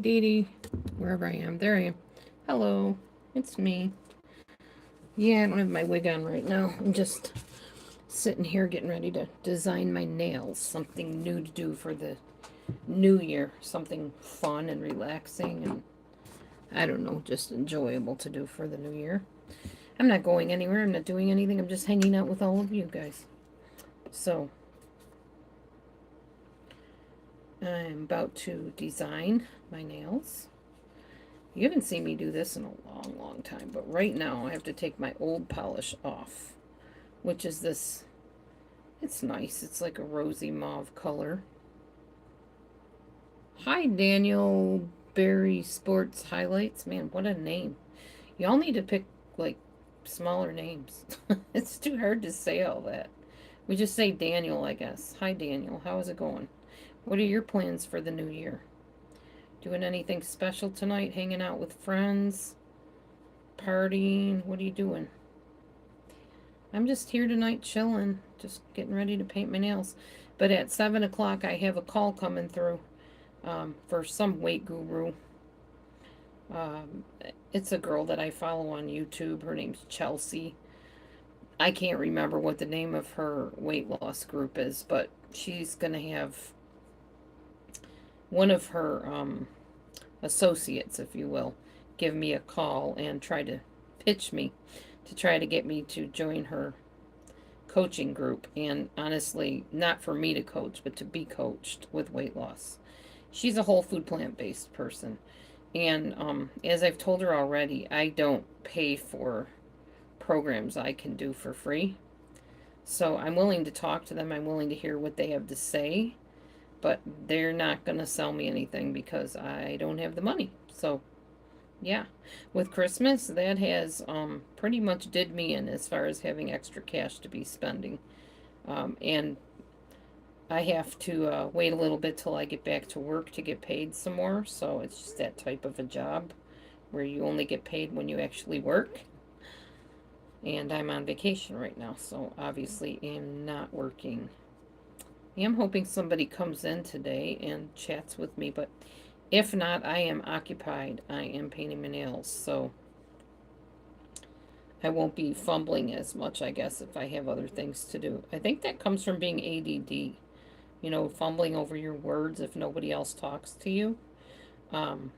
Dee Dee, wherever I am. There I am. Hello, it's me. Yeah, I don't have my wig on right now. I'm just sitting here getting ready to design my nails. Something new to do for the new year. Something fun and relaxing and I don't know, just enjoyable to do for the new year. I'm not going anywhere. I'm not doing anything. I'm just hanging out with all of you guys. So, I'm about to design my nails. You haven't seen me do this in a long, long time, but right now I have to take my old polish off, which is this. It's nice. It's like a rosy mauve color. Hi, Daniel Berry Sports Highlights. Man, what a name. Y'all need to pick, like, smaller names. It's too hard to say all that. We just say Daniel, I guess. Hi, Daniel. How is it going? What are your plans for the new year? Doing anything special tonight? Hanging out with friends? Partying? What are you doing? I'm just here tonight chilling, just getting ready to paint my nails. But at 7 o'clock, I have a call coming through for some weight guru. Um, it's a girl that I follow on YouTube. Her name's Chelsea. I can't remember what the name of her weight loss group is, but she's going to have one of her associates, if you will, give me a call and try to pitch me to try to get me to join her coaching group. And honestly, not for me to coach, but to be coached with weight loss. She's a whole food plant based person. And as I've told her already, I don't pay for programs I can do for free. So I'm willing to talk to them. I'm willing to hear what they have to say. But they're not going to sell me anything because I don't have the money. So yeah, with Christmas, that has pretty much did me in as far as having extra cash to be spending. And I have to wait a little bit till I get back to work to get paid some more. So it's just that type of a job where you only get paid when you actually work. And I'm on vacation right now, so obviously am not working. I am hoping somebody comes in today and chats with me, but if not, I am occupied. I am painting my nails, so I won't be fumbling as much, I guess, if I have other things to do. I think that comes from being ADD, fumbling over your words if nobody else talks to you. Um,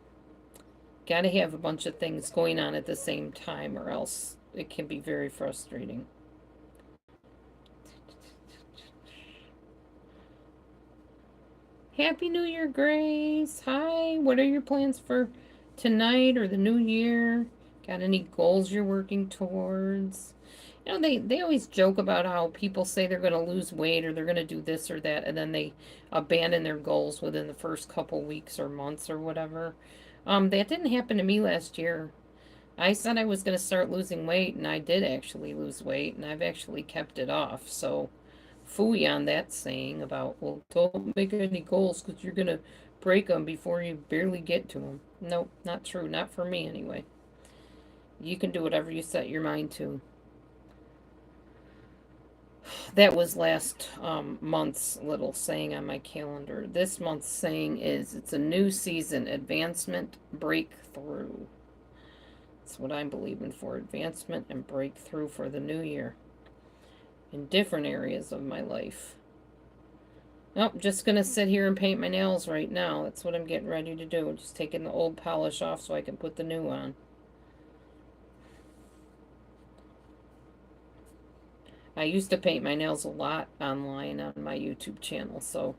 Got to have a bunch of things going on at the same time, or else it can be very frustrating. Happy New Year, Grace. Hi. What are your plans for tonight or the new year? Got any goals you're working towards? They always joke about how people say they're going to lose weight or they're going to do this or that, and then they abandon their goals within the first couple weeks or months or whatever. That didn't happen to me last year. I said I was going to start losing weight, and I did actually lose weight, and I've actually kept it off. So, phooey on that saying about, well, don't make any goals because you're going to break them before you barely get to them. Nope, not true. Not for me, anyway. You can do whatever you set your mind to. That was last month's little saying on my calendar. This month's saying is it's a new season, advancement, breakthrough. That's what I'm believing for, advancement and breakthrough for the new year in different areas of my life. Nope, just gonna sit here and paint my nails right now. That's what I'm getting ready to do. Just taking the old polish off so I can put the new on. I used to paint my nails a lot online on my YouTube channel, so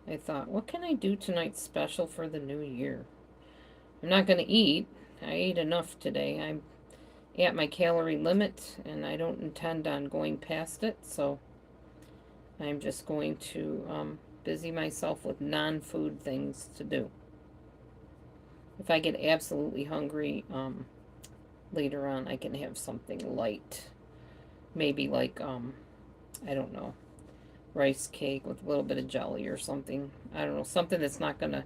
I thought, what can I do tonight special for the new year? I'm not gonna eat. I ate enough today. I'm at my calorie limit and I don't intend on going past it, so I'm just going to busy myself with non food things to do. If I get absolutely hungry later on, I can have something light. Maybe like, I don't know, rice cake with a little bit of jelly or something. I don't know, something that's not going to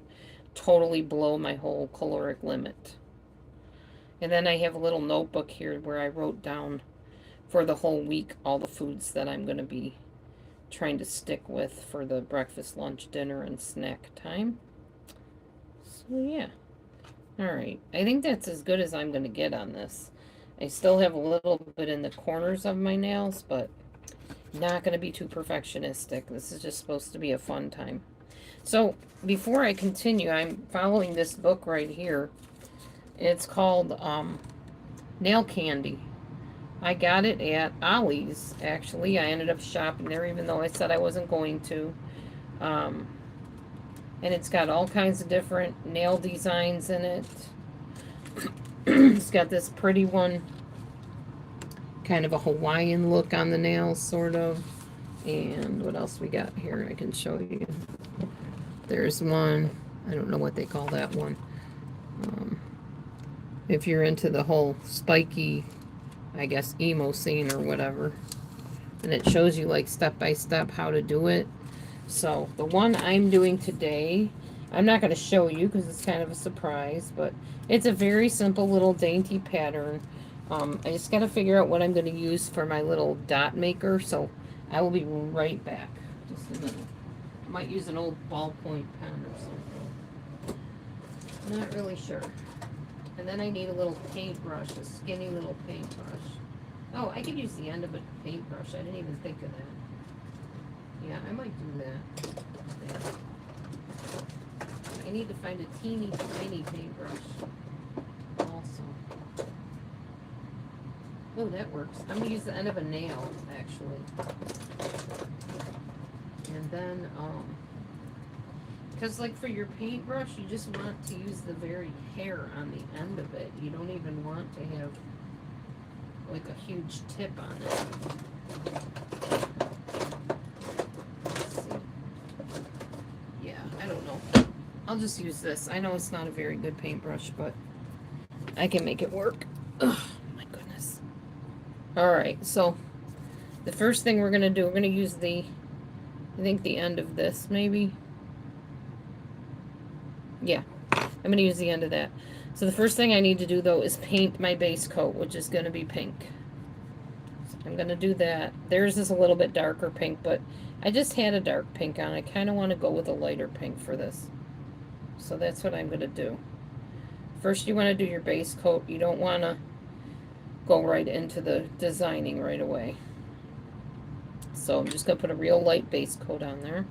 totally blow my whole caloric limit. And then I have a little notebook here where I wrote down for the whole week all the foods that I'm going to be trying to stick with for the breakfast, lunch, dinner, and snack time. So yeah. Alright. I think that's as good as I'm going to get on this. I still have a little bit in the corners of my nails, but not going to be too perfectionistic. This is just supposed to be a fun time. So before I continue, I'm following this book right here. It's called Nail Candy. I got it at Ollie's, actually. I ended up shopping there even though I said I wasn't going to. Um, and it's got all kinds of different nail designs in it. It's got this pretty one, kind of a Hawaiian look on the nails, sort of. And what else we got here I can show you? There's one, I don't know what they call that one. If you're into the whole spiky, I guess, emo scene or whatever. And it shows you like step by step how to do it. So the one I'm doing today, I'm not going to show you because it's kind of a surprise, but it's a very simple little dainty pattern. I just got to figure out what I'm going to use for my little dot maker, so I will be right back. Just a minute. I might use an old ballpoint pen or something. Not really sure. And then I need a little paintbrush, a skinny little paintbrush. Oh, I could use the end of a paintbrush. I didn't even think of that. Yeah, I might do that. I need to find a teeny tiny paintbrush also. Oh, that works. I'm going to use the end of a nail, actually. And then, because like for your paintbrush, you just want to use the very hair on the end of it. You don't even want to have like a huge tip on it. Let's see. Yeah, I don't know. I'll just use this. I know it's not a very good paintbrush, but I can make it work. Ugh, my goodness. Alright, so the first thing we're going to do, we're going to use the, I think the end of this maybe. Yeah, I'm going to use the end of that. So the first thing I need to do though is paint my base coat, which is going to be pink. So I'm going to do that. Theirs is a little bit darker pink, but I just had a dark pink on. I kind of want to go with a lighter pink for this. So that's what I'm going to do. First you want to do your base coat. You don't want to go right into the designing right away. So I'm just going to put a real light base coat on there.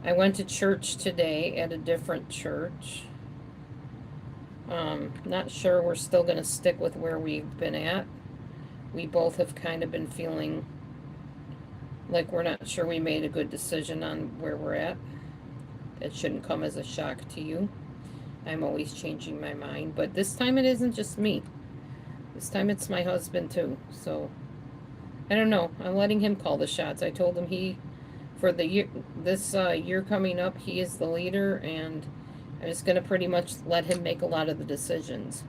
I went to church today at a different church. Not sure we're still going to stick with where we've been at. We both have kind of been feeling like we're not sure we made a good decision on where we're at. It shouldn't come as a shock to you. I'm always changing my mind, but this time it isn't just me. This time it's my husband too. So I don't know. I'm letting him call the shots. I told him for the year, this year coming up, he is the leader, and I'm just going to pretty much let him make a lot of the decisions,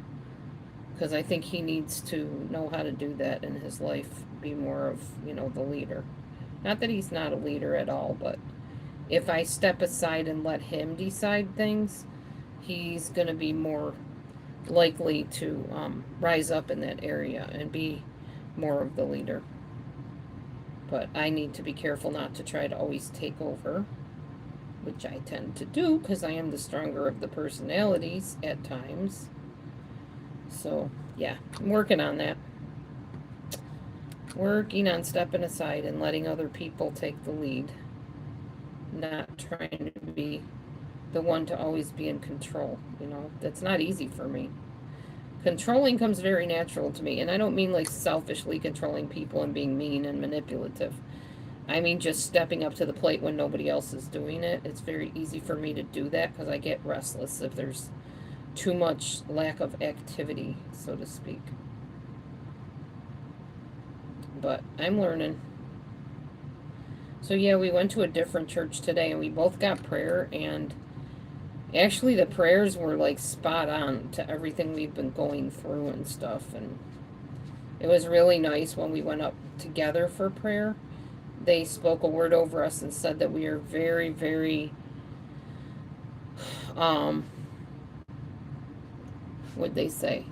because I think he needs to know how to do that in his life, be more of, the leader. Not that he's not a leader at all, but if I step aside and let him decide things, he's going to be more likely to rise up in that area and be more of the leader. But I need to be careful not to try to always take over, which I tend to do because I am the stronger of the personalities at times. So, yeah, I'm working on that. Working on stepping aside and letting other people take the lead. Not trying to be the one to always be in control, That's not easy for me. Controlling comes very natural to me, and I don't mean like selfishly controlling people and being mean and manipulative. I mean just stepping up to the plate when nobody else is doing it. It's very easy for me to do that because I get restless if there's too much lack of activity, so to speak. But I'm learning. So yeah, we went to a different church today, and we both got prayer, and actually the prayers were like spot on to everything we've been going through and stuff, and it was really nice when we went up together for prayer. They spoke a word over us and said that we are very, very, what'd they say?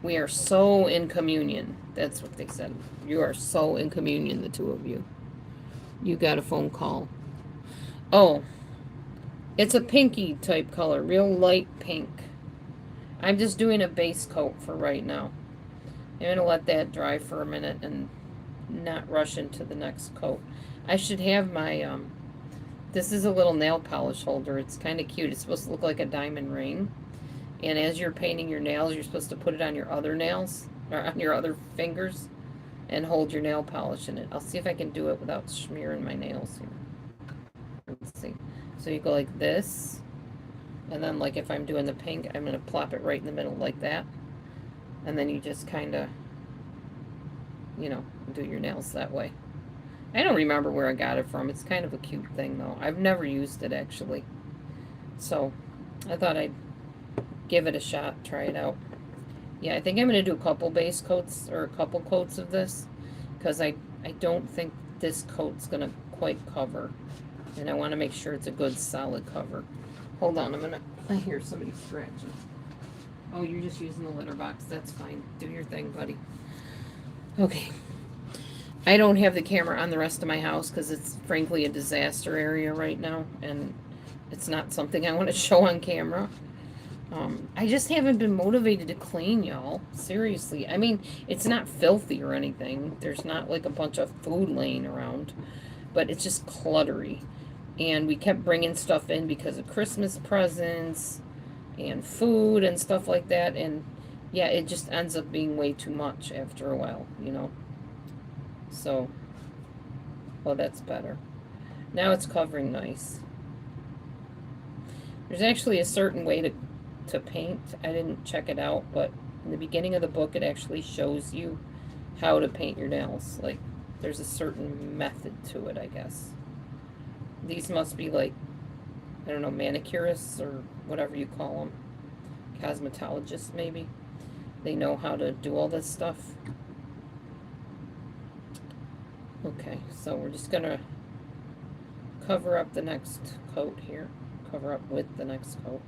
We are so in communion. That's what they said. You are so in communion, the two of you. You got a phone call. Oh, it's a pinky type color, real light pink. I'm just doing a base coat for right now. I'm going to let that dry for a minute and not rush into the next coat. I should have my, this is a little nail polish holder. It's kind of cute. It's supposed to look like a diamond ring. And as you're painting your nails, you're supposed to put it on your other nails, or on your other fingers, and hold your nail polish in it. I'll see if I can do it without smearing my nails here. Let's see. So you go like this, and then like if I'm doing the pink, I'm going to plop it right in the middle like that. And then you just kind of, you know, do your nails that way. I don't remember where I got it from. It's kind of a cute thing though. I've never used it actually. So I thought I'd give it a shot, try it out. Yeah, I think I'm going to do a couple base coats or a couple coats of this because I don't think this coat's going to quite cover. And I want to make sure it's a good solid cover. Hold on, I hear somebody scratching. Oh, you're just using the litter box. That's fine. Do your thing, buddy. Okay. I don't have the camera on the rest of my house because it's frankly a disaster area right now. And it's not something I want to show on camera. I just haven't been motivated to clean, y'all. Seriously. I mean, it's not filthy or anything. There's not like a bunch of food laying around. But it's just cluttery. And we kept bringing stuff in because of Christmas presents and food and stuff like that. And yeah, it just ends up being way too much after a while, you know. So, well, that's better. Now it's covering nice. There's actually a certain way to paint. I didn't check it out, but in the beginning of the book, it actually shows you how to paint your nails. Like, there's a certain method to it, I guess. These must be like, I don't know, manicurists or whatever you call them. Cosmetologists, maybe. They know how to do all this stuff. Okay, so we're just going to cover up the next coat here. Cover up with the next coat.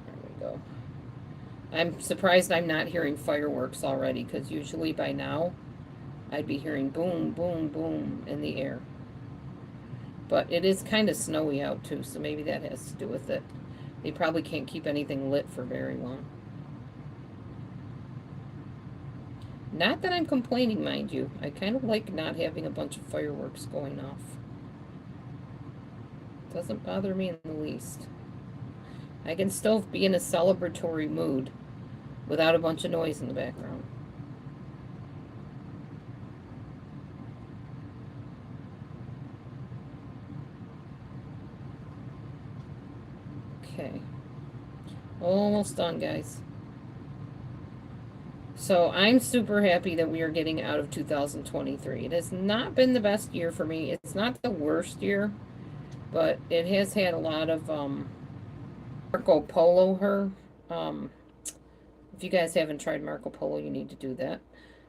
There we go. I'm surprised I'm not hearing fireworks already, because usually by now I'd be hearing boom, boom, boom in the air. But it is kind of snowy out too, so maybe that has to do with it. They probably can't keep anything lit for very long. Not that I'm complaining, mind you. I kind of like not having a bunch of fireworks going off. Doesn't bother me in the least. I can still be in a celebratory mood without a bunch of noise in the background. Okay. Almost done, guys. So I'm super happy that we are getting out of 2023. It has not been the best year for me. It's not the worst year, but it has had a lot of Marco Polo her. If you guys haven't tried Marco Polo, you need to do that.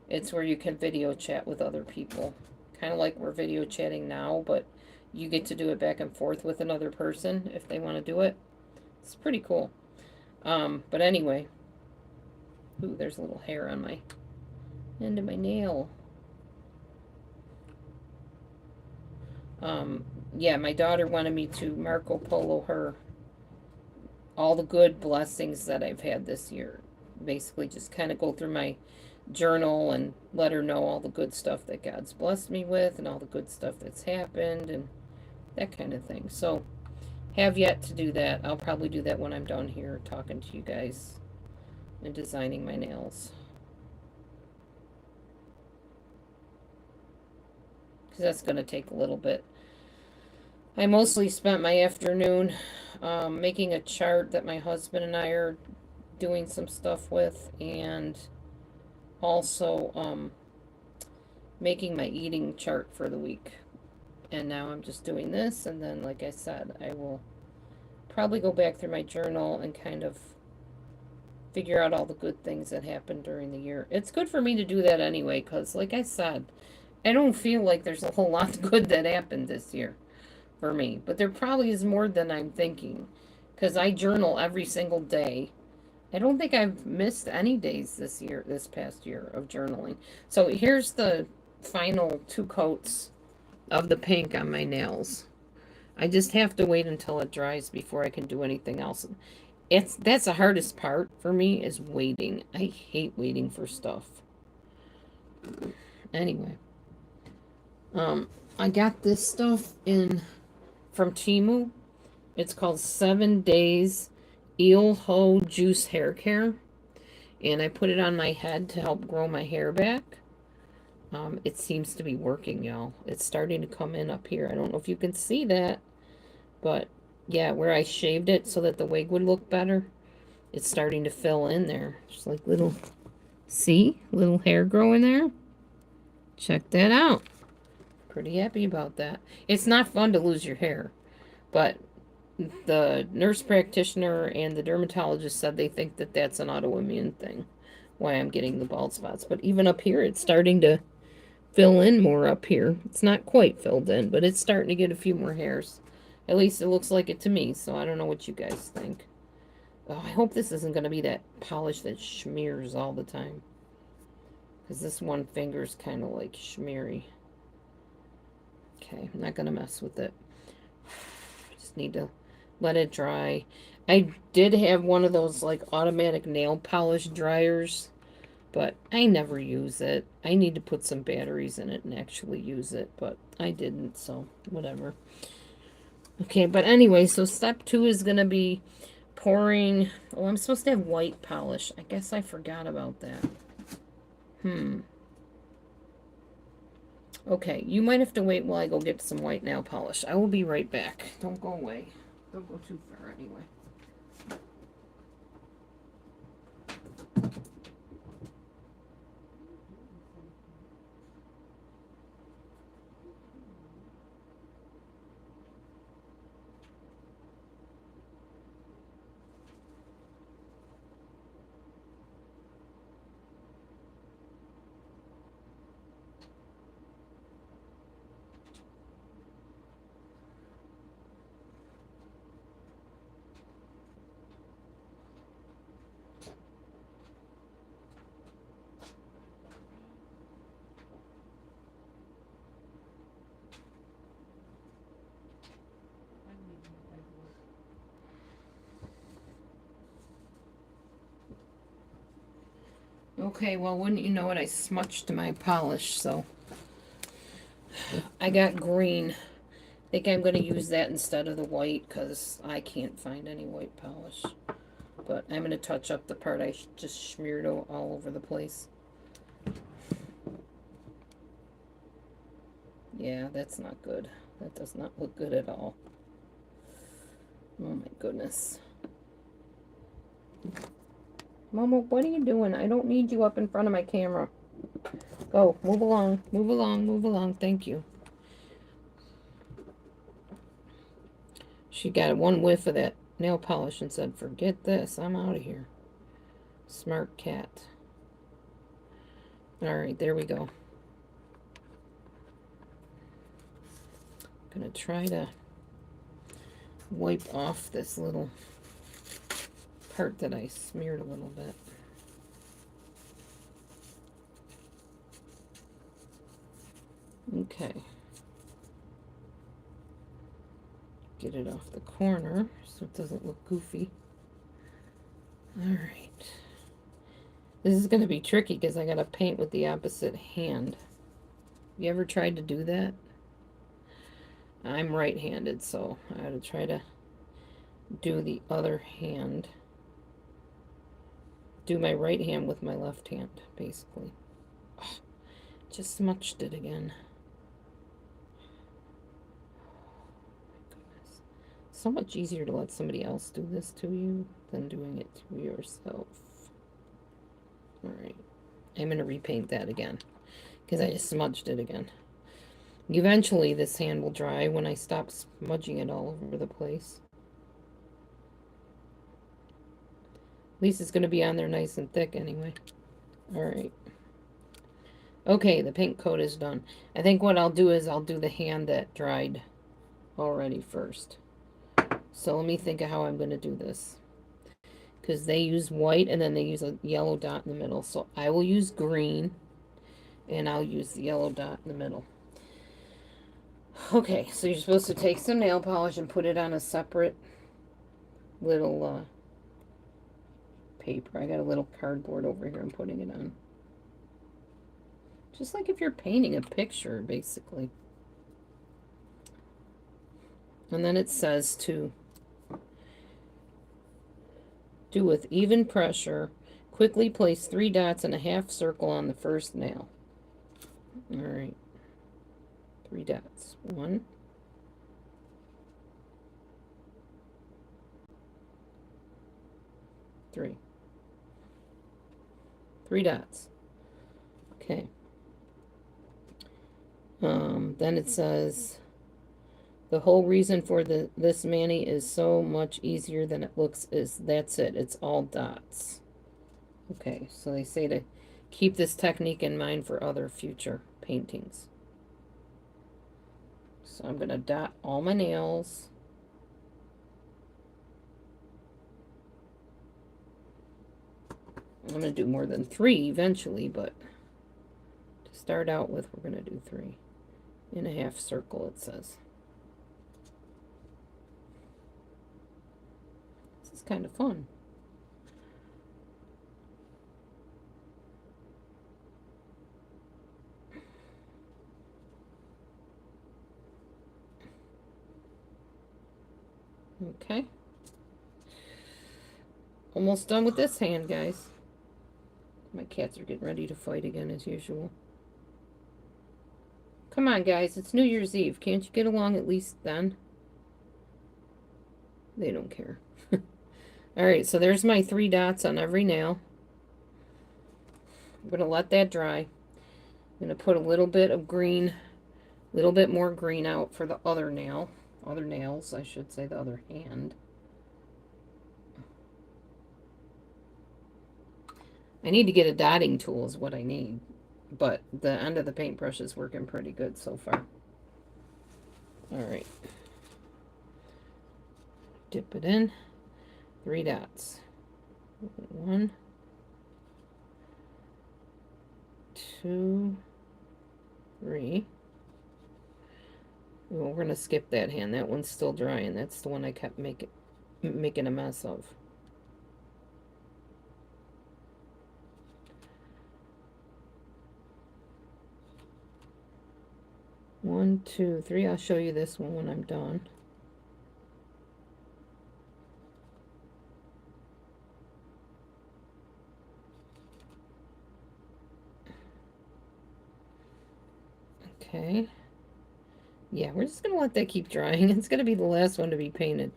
It's where you can video chat with other people. Kind of like we're video chatting now, but you get to do it back and forth with another person if they want to do it. It's pretty cool. But anyway. Ooh, there's a little hair on my end of my nail. Yeah, my daughter wanted me to Marco Polo her all the good blessings that I've had this year. Basically, just kind of go through my journal and let her know all the good stuff that God's blessed me with and all the good stuff that's happened and that kind of thing. So, have yet to do that. I'll probably do that when I'm done here talking to you guys and designing my nails. Because that's going to take a little bit. I mostly spent my afternoon making a chart that my husband and I are doing some stuff with, and also making my eating chart for the week. And now I'm just doing this, and then, like I said, I will probably go back through my journal and kind of figure out all the good things that happened during the year. It's good for me to do that anyway, because, like I said, I don't feel like there's a whole lot good that happened this year for me. But there probably is more than I'm thinking, because I journal every single day. I don't think I've missed any days this past year of journaling. So here's the final 2 coats of the pink on my nails. I just have to wait until it dries before I can do anything else. That's the hardest part for me is waiting. I hate waiting for stuff. Anyway, I got this stuff in from Temu. It's called 7 Days Eel Ho Juice Hair Care, and I put it on my head to help grow my hair back. It seems to be working, y'all. It's starting to come in up here. I don't know if you can see that, but yeah, where I shaved it so that the wig would look better, it's starting to fill in there. Just like little, see? Little hair growing there. Check that out. Pretty happy about that. It's not fun to lose your hair, but the nurse practitioner and the dermatologist said they think that that's an autoimmune thing, why I'm getting the bald spots. But even up here, it's starting to fill in more up here. It's not quite filled in, but it's starting to get a few more hairs. At least it looks like it to me, so I don't know what you guys think. Oh, I hope this isn't going to be that polish that smears all the time. Because this one finger's kind of like smeary. Okay, I'm not going to mess with it. Just need to let it dry. I did have one of those like automatic nail polish dryers, but I never use it. I need to put some batteries in it and actually use it, but I didn't, so whatever. Okay, but anyway, so step 2 is going to be pouring. Oh, I'm supposed to have white polish. I guess I forgot about that. Okay, you might have to wait while I go get some white nail polish. I will be right back. Don't go away. Don't go too far anyway. Okay, well, wouldn't you know it, I smudged my polish, so I got green. I think I'm going to use that instead of the white because I can't find any white polish. But I'm going to touch up the part I just smeared all over the place. Yeah, that's not good. That does not look good at all. Oh my goodness. Mama, what are you doing? I don't need you up in front of my camera. Go, move along, move along, move along. Thank you. She got one whiff of that nail polish and said, forget this, I'm out of here. Smart cat. Alright, there we go. Gonna try to wipe off this little part that I smeared a little bit. Okay. Get it off the corner so it doesn't look goofy. Alright. This is going to be tricky because I got to paint with the opposite hand. You ever tried to do that? I'm right-handed, so I got to try to do the other hand. Do my right hand with my left hand, basically. Oh, just smudged it again. So much easier to let somebody else do this to you than doing it to yourself. Alright. I'm going to repaint that again because I just smudged it again. Eventually this hand will dry when I stop smudging it all over the place. At least it's going to be on there nice and thick anyway. Alright. Okay, the pink coat is done. I think what I'll do is I'll do the hand that dried already first. So let me think of how I'm going to do this. Because they use white and then they use a yellow dot in the middle. So I will use green. And I'll use the yellow dot in the middle. Okay, so you're supposed to take some nail polish and put it on a separate little paper. I got a little cardboard over here I'm putting it on. Just like if you're painting a picture, basically. And then it says to do with even pressure. Quickly place 3 dots in a half circle on the first nail. All right. 3 dots. 1. 3. 3 dots. Okay. Then it says the whole reason for this mani is so much easier than it looks is that's it. It's all dots. Okay, so they say to keep this technique in mind for other future paintings. So I'm going to dot all my nails. I'm going to do more than 3 eventually, but to start out with, we're going to do 3 in a half circle, it says. This is kind of fun. Okay. Almost done with this hand, guys. My cats are getting ready to fight again, as usual. Come on, guys. It's New Year's Eve. Can't you get along at least then? They don't care. Alright, so there's my 3 dots on every nail. I'm going to let that dry. I'm going to put a little bit of green, a little bit more green out for the other nail. Other nails, I should say, the other hand. I need to get a dotting tool is what I need. But the end of the paintbrush is working pretty good so far. Alright. Dip it in. 3 dots. 1, 2, 3. Well, we're going to skip that hand. That one's still drying. That's the one I kept making a mess of. One, 2, 3. I'll show you this one when I'm done. Okay. Yeah, we're just going to let that keep drying. It's going to be the last one to be painted.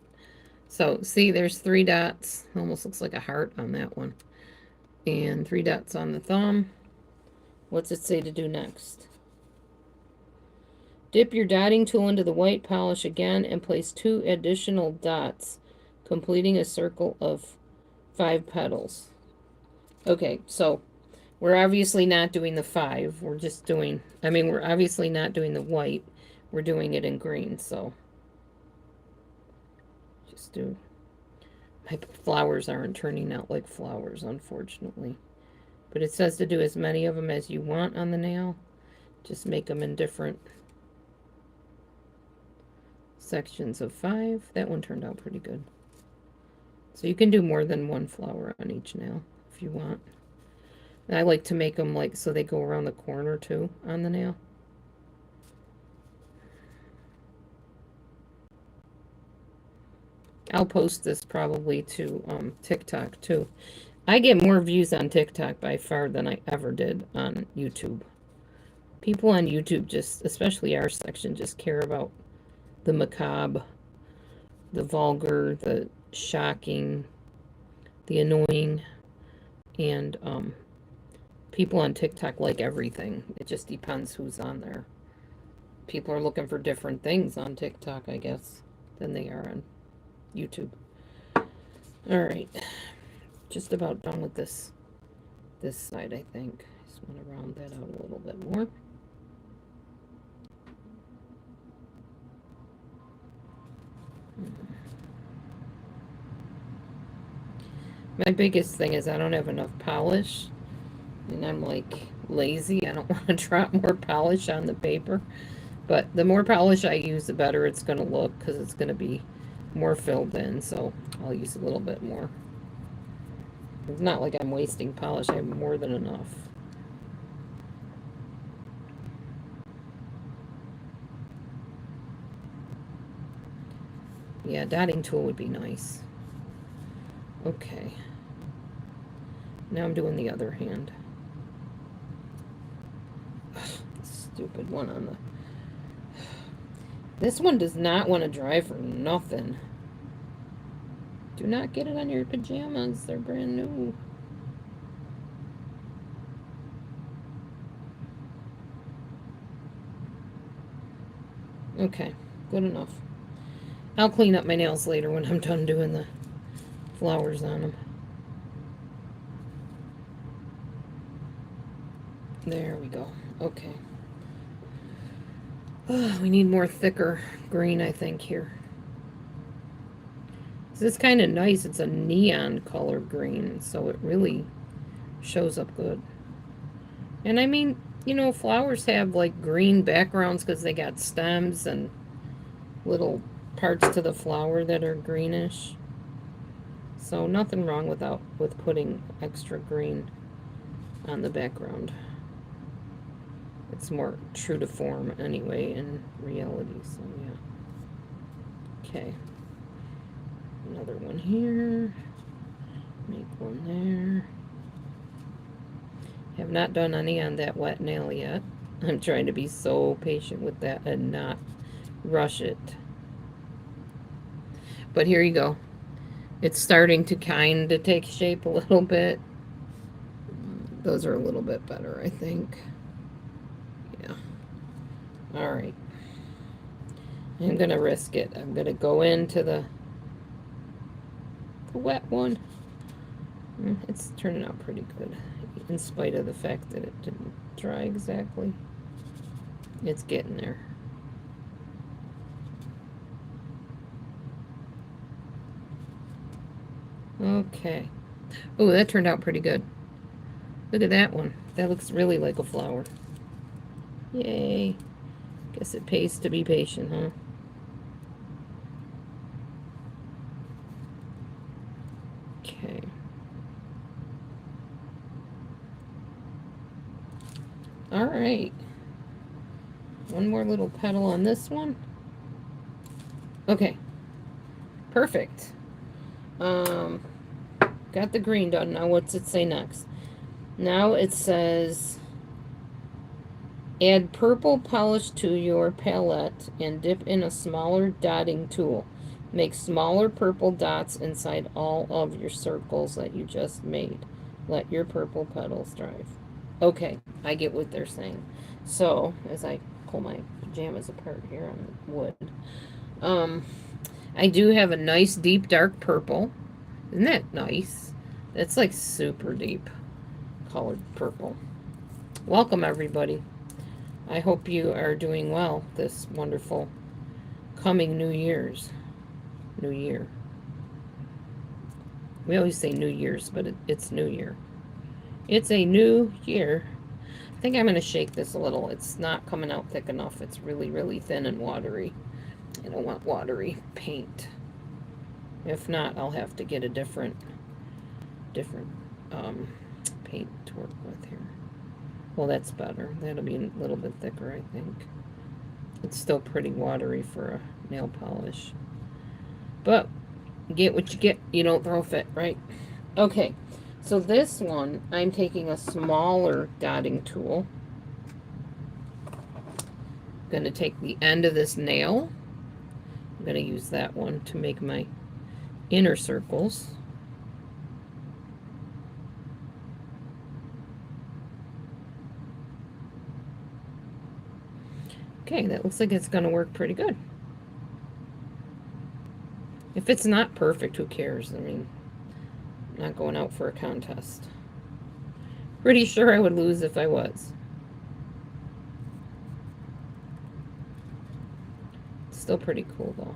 So, see, there's 3 dots. Almost looks like a heart on that one. And 3 dots on the thumb. What's it say to do next? Dip your dotting tool into the white polish again and place 2 additional dots, completing a circle of 5 petals. Okay, so we're obviously not doing the 5. We're just doing, we're obviously not doing the white. We're doing it in green, so just do. My flowers aren't turning out like flowers, unfortunately. But it says to do as many of them as you want on the nail. Just make them in different sections of 5. That one turned out pretty good. So you can do more than 1 flower on each nail if you want. And I like to make them like so they go around the corner too on the nail. I'll post this probably to TikTok too. I get more views on TikTok by far than I ever did on YouTube. People on YouTube just, especially our section, just care about the macabre, the vulgar, the shocking, the annoying, and people on TikTok like everything. It just depends who's on there. People are looking for different things on TikTok, I guess, than they are on YouTube. All right, just about done with this side, I think. Just want to round that out a little bit more. My biggest thing is I don't have enough polish, and I'm like, lazy. I don't want to drop more polish on the paper. But the more polish I use, the better it's going to look because it's going to be more filled in. So I'll use a little bit more. It's not like I'm wasting polish. I have more than enough. Yeah, dotting tool would be nice. Okay. Now I'm doing the other hand. Ugh, stupid one on the... This one does not want to dry for nothing. Do not get it on your pajamas. They're brand new. Okay, good enough. I'll clean up my nails later when I'm done doing the flowers on them. There we go. Okay. Oh, we need more thicker green, I think, here. This is kind of nice. It's a neon color green, so it really shows up good. And I mean, you know, flowers have like green backgrounds because they got stems and little parts to the flower that are greenish. So nothing wrong with putting extra green on the background. It's more true to form anyway in reality, so yeah. Okay. Another one here. Make one there. Have not done any on that wet nail yet. I'm trying to be so patient with that and not rush it. But here you go. It's starting to kind of take shape a little bit. Those are a little bit better, I think. Yeah. All right. I'm going to risk it. I'm going to go into the wet one. It's turning out pretty good, in spite of the fact that it didn't dry exactly. It's getting there. Okay. Oh, that turned out pretty good. Look at that one. That looks really like a flower. Yay. Guess it pays to be patient, huh? Okay. All right. One more little petal on this one. Okay. Perfect. Got the green done. Now what's it say next? Now it says add purple polish to your palette and dip in a smaller dotting tool. Make smaller purple dots inside all of your circles that you just made. Let your purple petals dry. Okay, I get what they're saying. So, as I pull my pajamas apart here on wood, I do have a nice deep dark purple. Isn't that nice? That's like super deep colored purple. Welcome, everybody. I hope you are doing well this wonderful coming New Year. We always say New Year's, but it's New Year. It's a new year. I think I'm going to shake this a little. It's not coming out thick enough. It's really, really thin and watery. I don't want watery paint. If not, I'll have to get a different paint to work with here. Well, that's better. That'll be a little bit thicker, I think. It's still pretty watery for a nail polish. But get what you get. You don't throw a fit, right? Okay, so this one, I'm taking a smaller dotting tool. I'm going to take the end of this nail. I'm going to use that one to make my inner circles. Okay, that looks like it's going to work pretty good. If it's not perfect, who cares? I mean, I'm not going out for a contest. Pretty sure I would lose if I was. It's still pretty cool, though.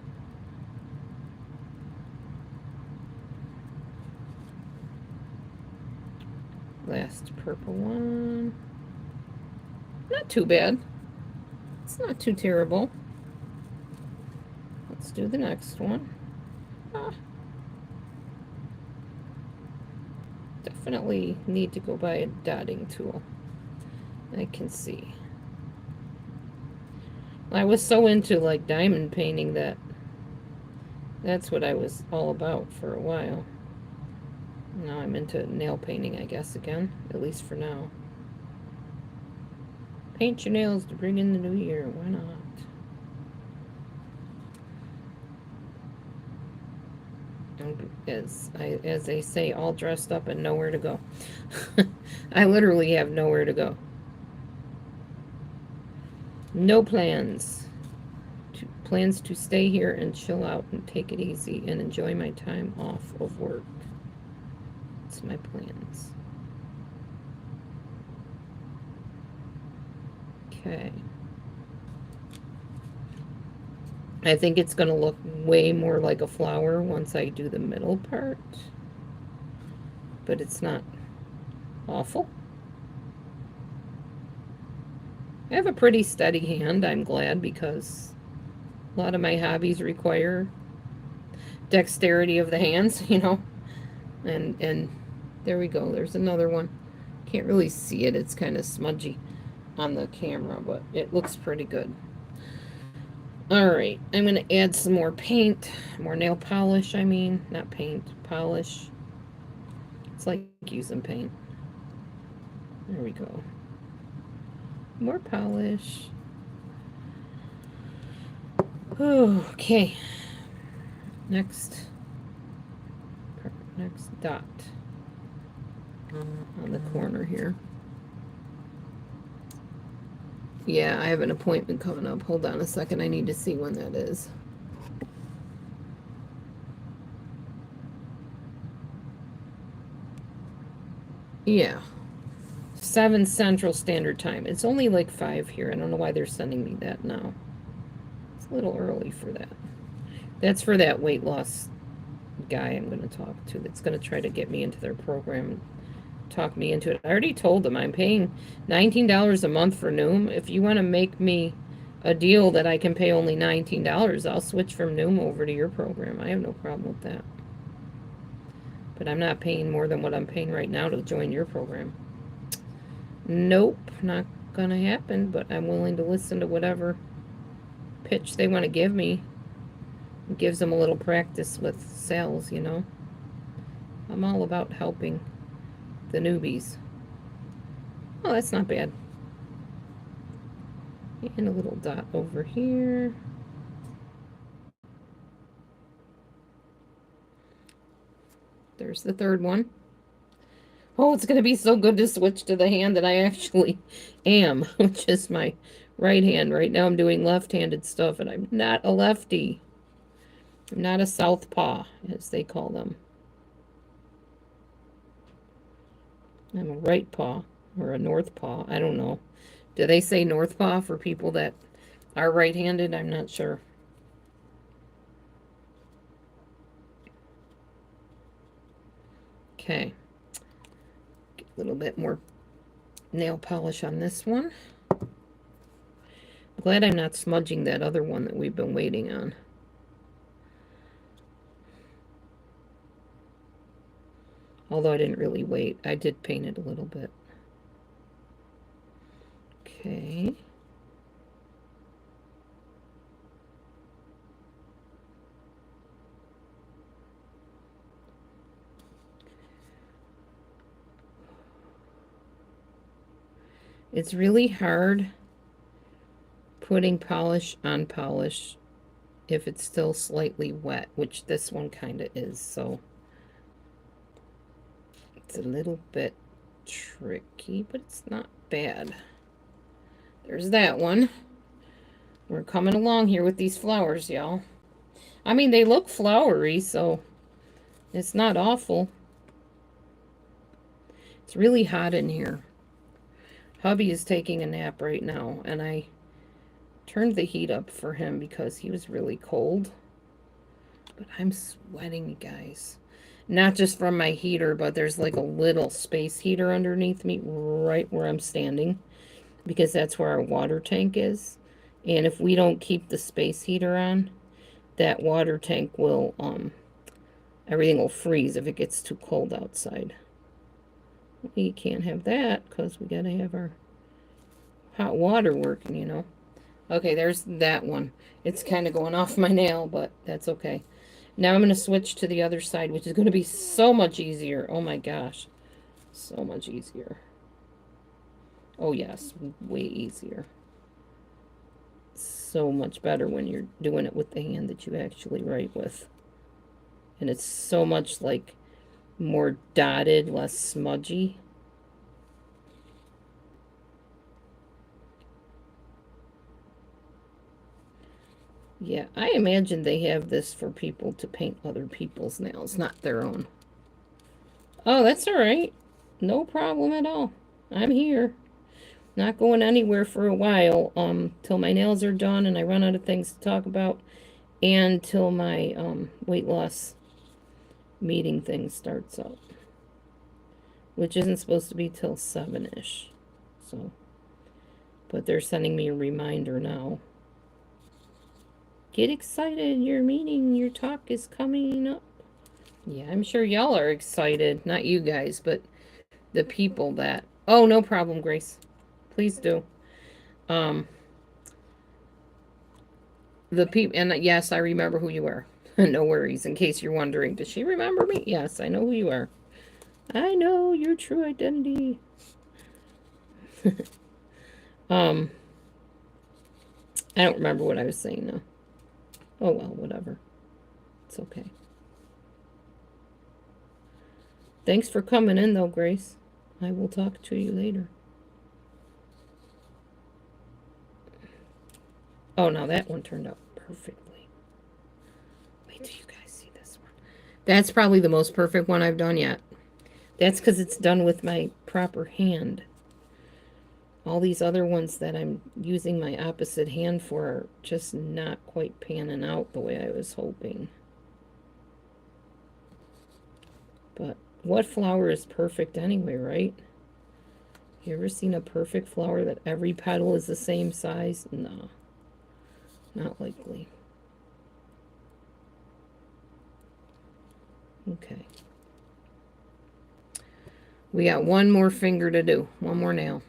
Last purple one. Not too bad. It's not too terrible. Let's do the next one. Ah, definitely need to go buy a dotting tool. I can see. I was so into like diamond painting that that's what I was all about for a while. Now I'm into nail painting, I guess, again, at least for now. Paint your nails to bring in the new year. Why not? As they say, all dressed up and nowhere to go. I literally have nowhere to go. No plans. Plans to stay here and chill out and take it easy and enjoy my time off of work. That's my plans. Okay. I think it's going to look way more like a flower once I do the middle part. But it's not awful. I have a pretty steady hand, I'm glad, because a lot of my hobbies require dexterity of the hands, you know. And there we go. There's another one. Can't really see it. It's kind of smudgy on the camera, but it looks pretty good. Alright, I'm going to add some more paint, more nail polish, I mean. Not paint, polish. It's like using paint. There we go. More polish. Okay. Next dot on the corner here. Yeah, I have an appointment coming up. Hold on a second. I need to see when that is. Yeah. 7 Central Standard Time. It's only like 5 here. I don't know why they're sending me that now. It's a little early for that. That's for that weight loss guy I'm going to talk to that's going to try to get me into their program, talk me into it. I already told them I'm paying $19 a month for Noom. If you want to make me a deal that I can pay only $19, I'll switch from Noom over to your program. I have no problem with that. But I'm not paying more than what I'm paying right now to join your program. Nope, not gonna happen, but I'm willing to listen to whatever pitch they want to give me. It gives them a little practice with sales, you know. I'm all about helping the newbies. Oh, that's not bad. And a little dot over here. There's the third one. Oh, it's going to be so good to switch to the hand that I actually am, which is my right hand. Right now I'm doing left-handed stuff, and I'm not a lefty. I'm not a southpaw, as they call them. I'm a right paw, or a north paw. I don't know. Do they say north paw for people that are right-handed? I'm not sure. Okay. Get a little bit more nail polish on this one. I'm glad I'm not smudging that other one that we've been waiting on. Although I didn't really wait. I did paint it a little bit. Okay. It's really hard putting polish on polish if it's still slightly wet, which this one kind of is, so it's a little bit tricky, but it's not bad. There's that one. We're coming along here with these flowers, y'all. I mean, they look flowery, so it's not awful. It's really hot in here. Hubby is taking a nap right now, and I turned the heat up for him because he was really cold. But I'm sweating, you guys. Not just from my heater, but there's like a little space heater underneath me right where I'm standing. because that's where our water tank is. And if we don't keep the space heater on, that water tank will, everything will freeze if it gets too cold outside. We can't have that because we gotta have our hot water working, you know. Okay, there's that one. It's kind of going off my nail, but that's okay. Now I'm going to switch to the other side, which is going to be so much easier. Oh my gosh. So much easier. Oh yes, way easier. So much better when you're doing it with the hand that you actually write with. And it's so much like more dotted, less smudgy. Yeah, I imagine they have this for people to paint other people's nails, not their own. Oh, that's all right. No problem at all. I'm here. Not going anywhere for a while, till my nails are done and I run out of things to talk about, and till my weight loss meeting thing starts up, which isn't supposed to be till 7-ish. So, but they're sending me a reminder now. Get excited, your meeting, your talk is coming up. Yeah, I'm sure y'all are excited. Not you guys, but the people that. Oh, no problem, Grace. Please do. Um, the people, and yes, I remember who you are. No worries. In case you're wondering, does she remember me? Yes, I know who you are. I know your true identity. um, I don't remember what I was saying though. Oh well, whatever. It's okay. Thanks for coming in though, Grace. I will talk to you later. Oh, now that one turned out perfectly. Wait till you guys see this one. That's probably the most perfect one I've done yet. That's because it's done with my proper hand. All these other ones that I'm using my opposite hand for are just not quite panning out the way I was hoping. But what flower is perfect anyway, right? You ever seen a perfect flower that every petal is the same size? No, not likely. Okay. We got one more finger to do. One more nail.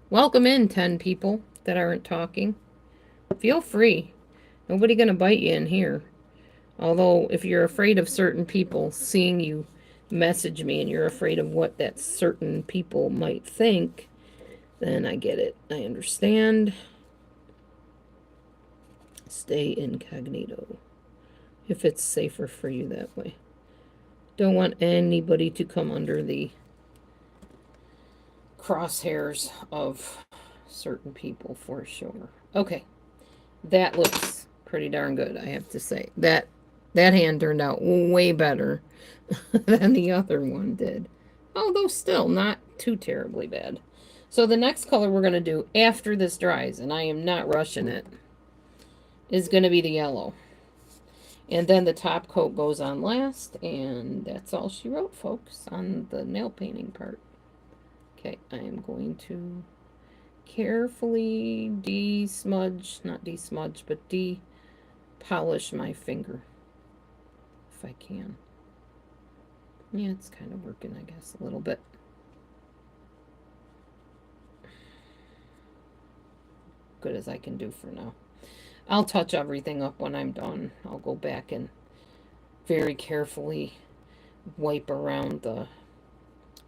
Welcome in, 10 people that aren't talking. Feel free. Nobody gonna bite you in here. Although, if you're afraid of certain people seeing you message me and you're afraid of what that certain people might think, then I get it. I understand. Stay incognito. If it's safer for you that way. Don't want anybody to come under the crosshairs of certain people for sure. Okay. That looks pretty darn good, I have to say. That hand turned out way better than the other one did. Although still not too terribly bad. So the next color we're going to do after this dries, and I am not rushing it, is going to be the yellow. And then the top coat goes on last, and that's all she wrote, folks, on the nail painting part. Okay, I am going to carefully de-smudge, not de-smudge, but de-polish my finger, if I can. Yeah, it's kind of working, I guess, a little bit. Good as I can do for now. I'll touch everything up when I'm done. I'll go back and very carefully wipe around the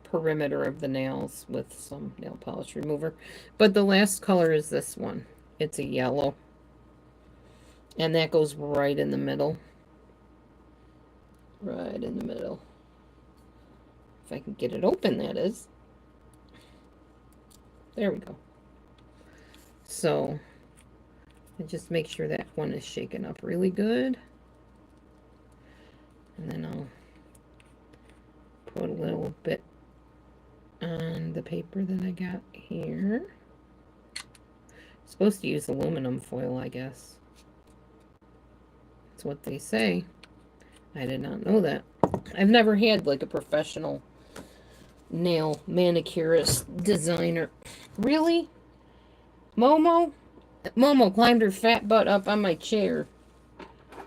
perimeter of the nails with some nail polish remover. But the last color is this one. It's a yellow. And that goes right in the middle. Right in the middle. If I can get it open, that is. There we go. So, and just make sure that one is shaken up really good. And then I'll put a little bit on the paper that I got here. Supposed to use aluminum foil, I guess. That's what they say. I did not know that. I've never had like a professional nail manicurist designer. Really? Momo? Momo climbed her fat butt up on my chair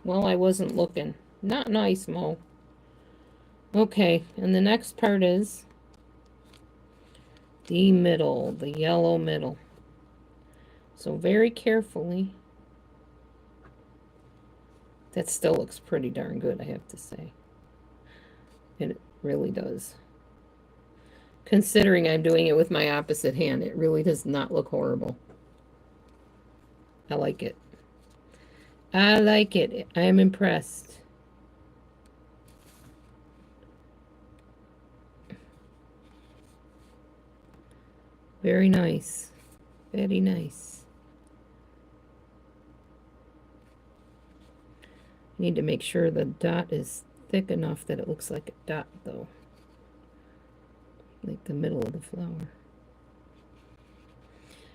while I wasn't looking. Not nice, Mo. Okay, and the next part is the middle, the yellow middle. So very carefully. That still looks pretty darn good, I have to say. And it really does. Considering I'm doing it with my opposite hand, it really does not look horrible. I like it. I like it. I am impressed. Very nice. Very nice. I need to make sure the dot is thick enough that it looks like a dot, though. Like the middle of the flower.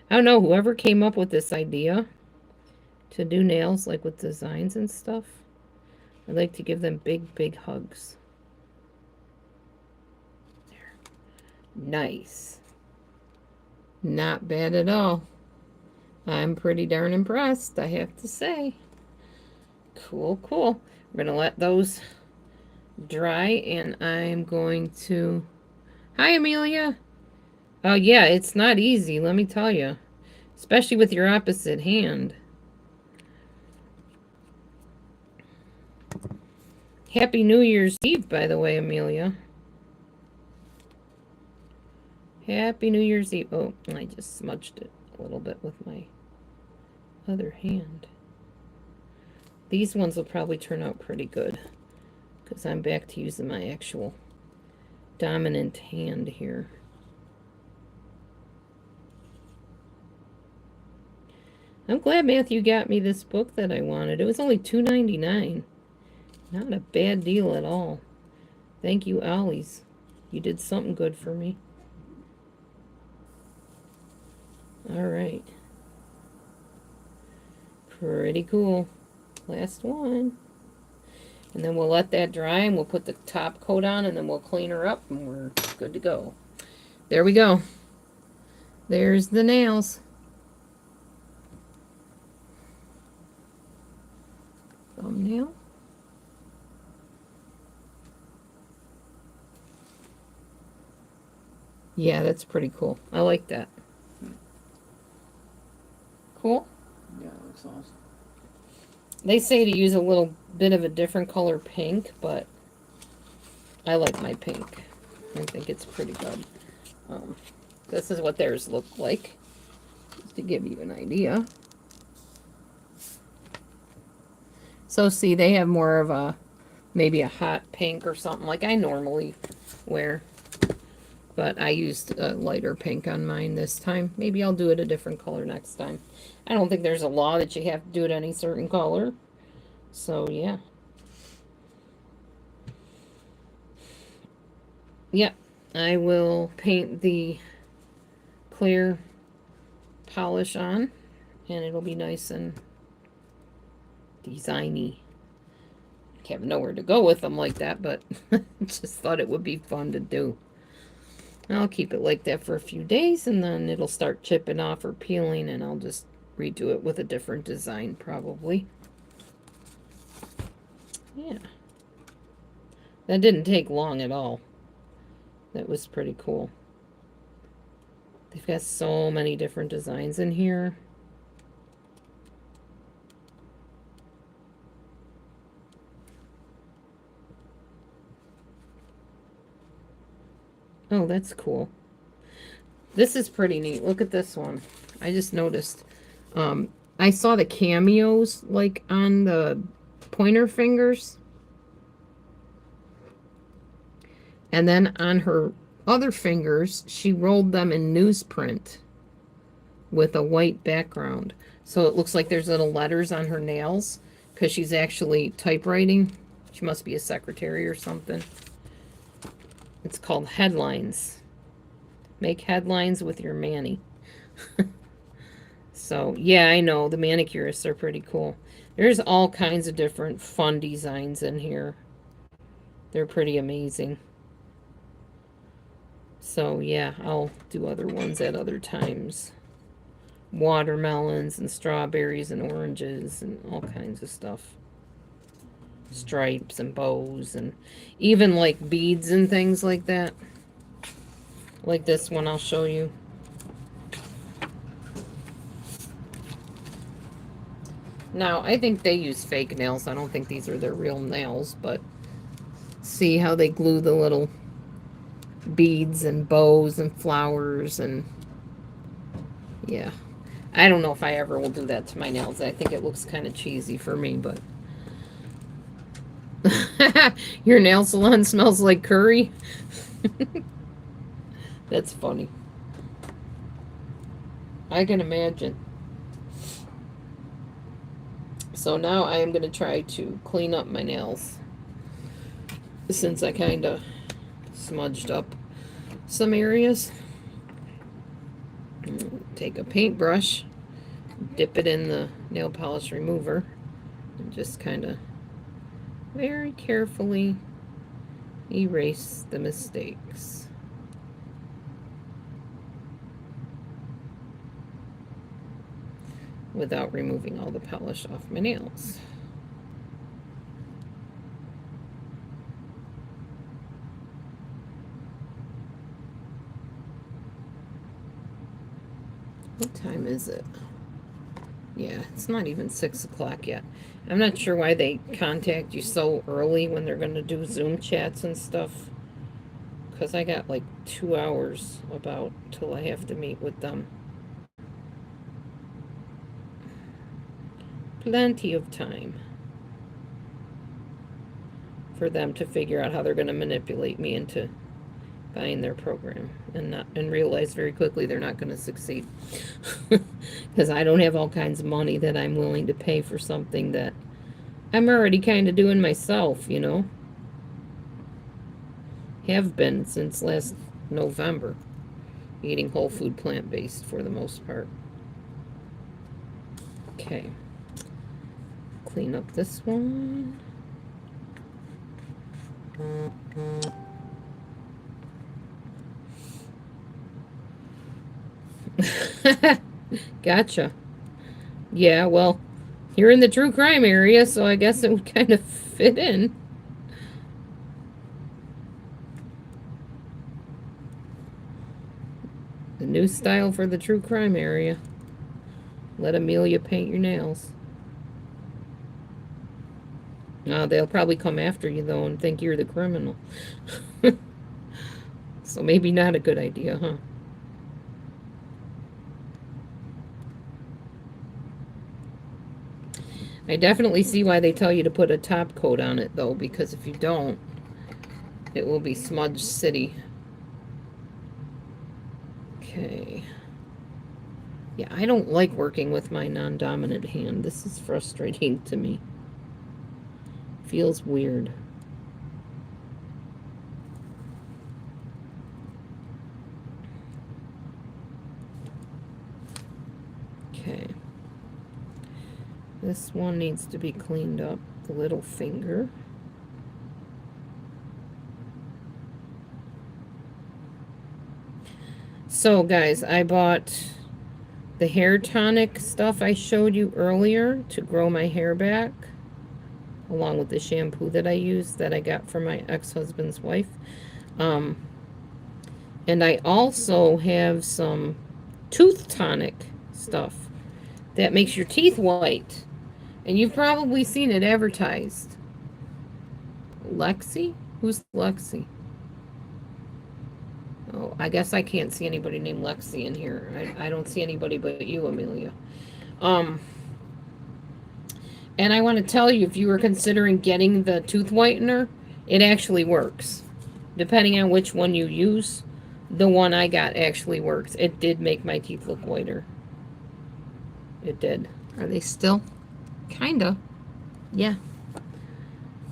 I don't know, whoever came up with this idea to do nails, like with designs and stuff, I'd like to give them big, big hugs. There. Nice. Not bad at all. I'm pretty darn impressed, I have to say. Cool, cool. We're going to let those dry, and I'm going to... Hi, Amelia. Oh, yeah, it's not easy, let me tell you. Especially with your opposite hand. Happy New Year's Eve, by the way, Amelia. Happy New Year's Eve. Oh, I just smudged it a little bit with my other hand. These ones will probably turn out pretty good because I'm back to using my actual dominant hand here. I'm glad Matthew got me this book that I wanted. It was only $2.99. Not a bad deal at all. Thank you, Ollie's. You did something good for me. All right. Pretty cool. Last one. And then we'll let that dry and we'll put the top coat on and then we'll clean her up and we're good to go. There we go. There's the nails. Thumbnail. Yeah, that's pretty cool. I like that. Cool? Yeah, it looks awesome. They say to use a little bit of a different color pink, but I like my pink. I think it's pretty good. This is what theirs look like, just to give you an idea. So see, they have more of a, maybe a hot pink or something like I normally wear. But I used a lighter pink on mine this time. Maybe I'll do it a different color next time. I don't think there's a law that you have to do it any certain color. So, yeah. Yep, I will paint the clear polish on, and it'll be nice and designy. Have nowhere to go with them like that, but just thought it would be fun to do. I'll keep it like that for a few days, and then it'll start chipping off or peeling, and I'll just redo it with a different design, probably. Yeah. That didn't take long at all. That was pretty cool. They've got so many different designs in here. Oh, that's cool. This is pretty neat. Look at this one. I just noticed. I saw the cameos, like, on the pointer fingers. And then on her other fingers, she rolled them in newsprint with a white background. So it looks like there's little letters on her nails because she's actually typewriting. She must be a secretary or something. It's called Headlines. Make headlines with your mani. So, yeah, I know. The manicurists are pretty cool. There's all kinds of different fun designs in here. They're pretty amazing. So, yeah, I'll do other ones at other times. watermelons and strawberries and oranges and all kinds of stuff. Stripes and bows and even like beads and things like that. Like this one I'll show you. Now, I think they use fake nails. I don't think these are their real nails, but see how they glue the little beads and bows and flowers and yeah. I don't know if I ever will do that to my nails. I think it looks kind of cheesy for me, but your nail salon smells like curry? That's funny. I can imagine. So now I am going to try to clean up my nails since I kind of smudged up some areas. Take a paintbrush, dip it in the nail polish remover, and just kind of very carefully erase the mistakes. Without removing all the polish off my nails. What time is it? Yeah, it's not even 6 o'clock yet. I'm not sure why they contact you so early when they're going to do Zoom chats and stuff. Because I got like 2 hours about till I have to meet with them. Plenty of time for them to figure out how they're going to manipulate me into buying their program and realize very quickly they're not going to succeed because I don't have all kinds of money that I'm willing to pay for something that I'm already kind of doing myself, you know. Have been since last November, eating whole food plant-based for the most part. Okay, clean up this one. Gotcha. Yeah, well, you're in the true crime area, so I guess it would kind of fit in. The new style for the true crime area. Let Amelia paint your nails. They'll probably come after you, though, and think you're the criminal. So maybe not a good idea, huh? I definitely see why they tell you to put a top coat on it, though, because if you don't, it will be smudge city. Okay. Yeah, I don't like working with my non-dominant hand. This is frustrating to me. Feels weird. Okay. This one needs to be cleaned up, the little finger. So, guys, I bought the hair tonic stuff I showed you earlier to grow my hair back, along with the shampoo that I use that I got from my ex-husband's wife. And I also have some tooth tonic stuff that makes your teeth white. And you've probably seen it advertised. Lexi? Who's Lexi? Oh, I guess I can't see anybody named Lexi in here. I don't see anybody but you, Amelia. And I want to tell you, if you were considering getting the tooth whitener, it actually works. Depending on which one you use, the one I got actually works. It did make my teeth look whiter. It did. Are they still? Kinda. Yeah.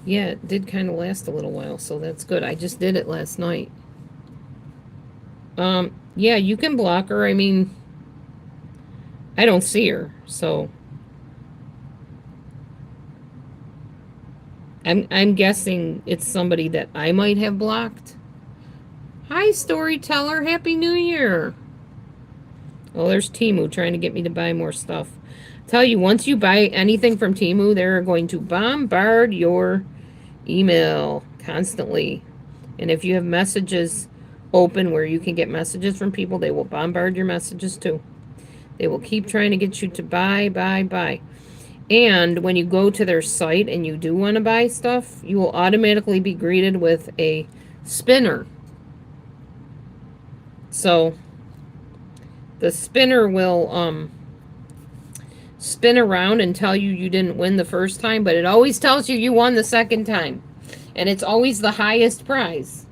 Yeah, it did kind of last a little while, so that's good. I just did it last night. Yeah, you can block her. I mean, I don't see her, so I'm guessing it's somebody that I might have blocked. Hi, storyteller. Happy New Year. Oh, there's Temu trying to get me to buy more stuff. Tell you, once you buy anything from Temu, they're going to bombard your email constantly. And if you have messages open where you can get messages from people, they will bombard your messages too. They will keep trying to get you to buy, buy, buy. And when you go to their site and you do want to buy stuff, you will automatically be greeted with a spinner. So the spinner will spin around and tell you didn't win the first time, but it always tells you won the second time. And it's always the highest prize.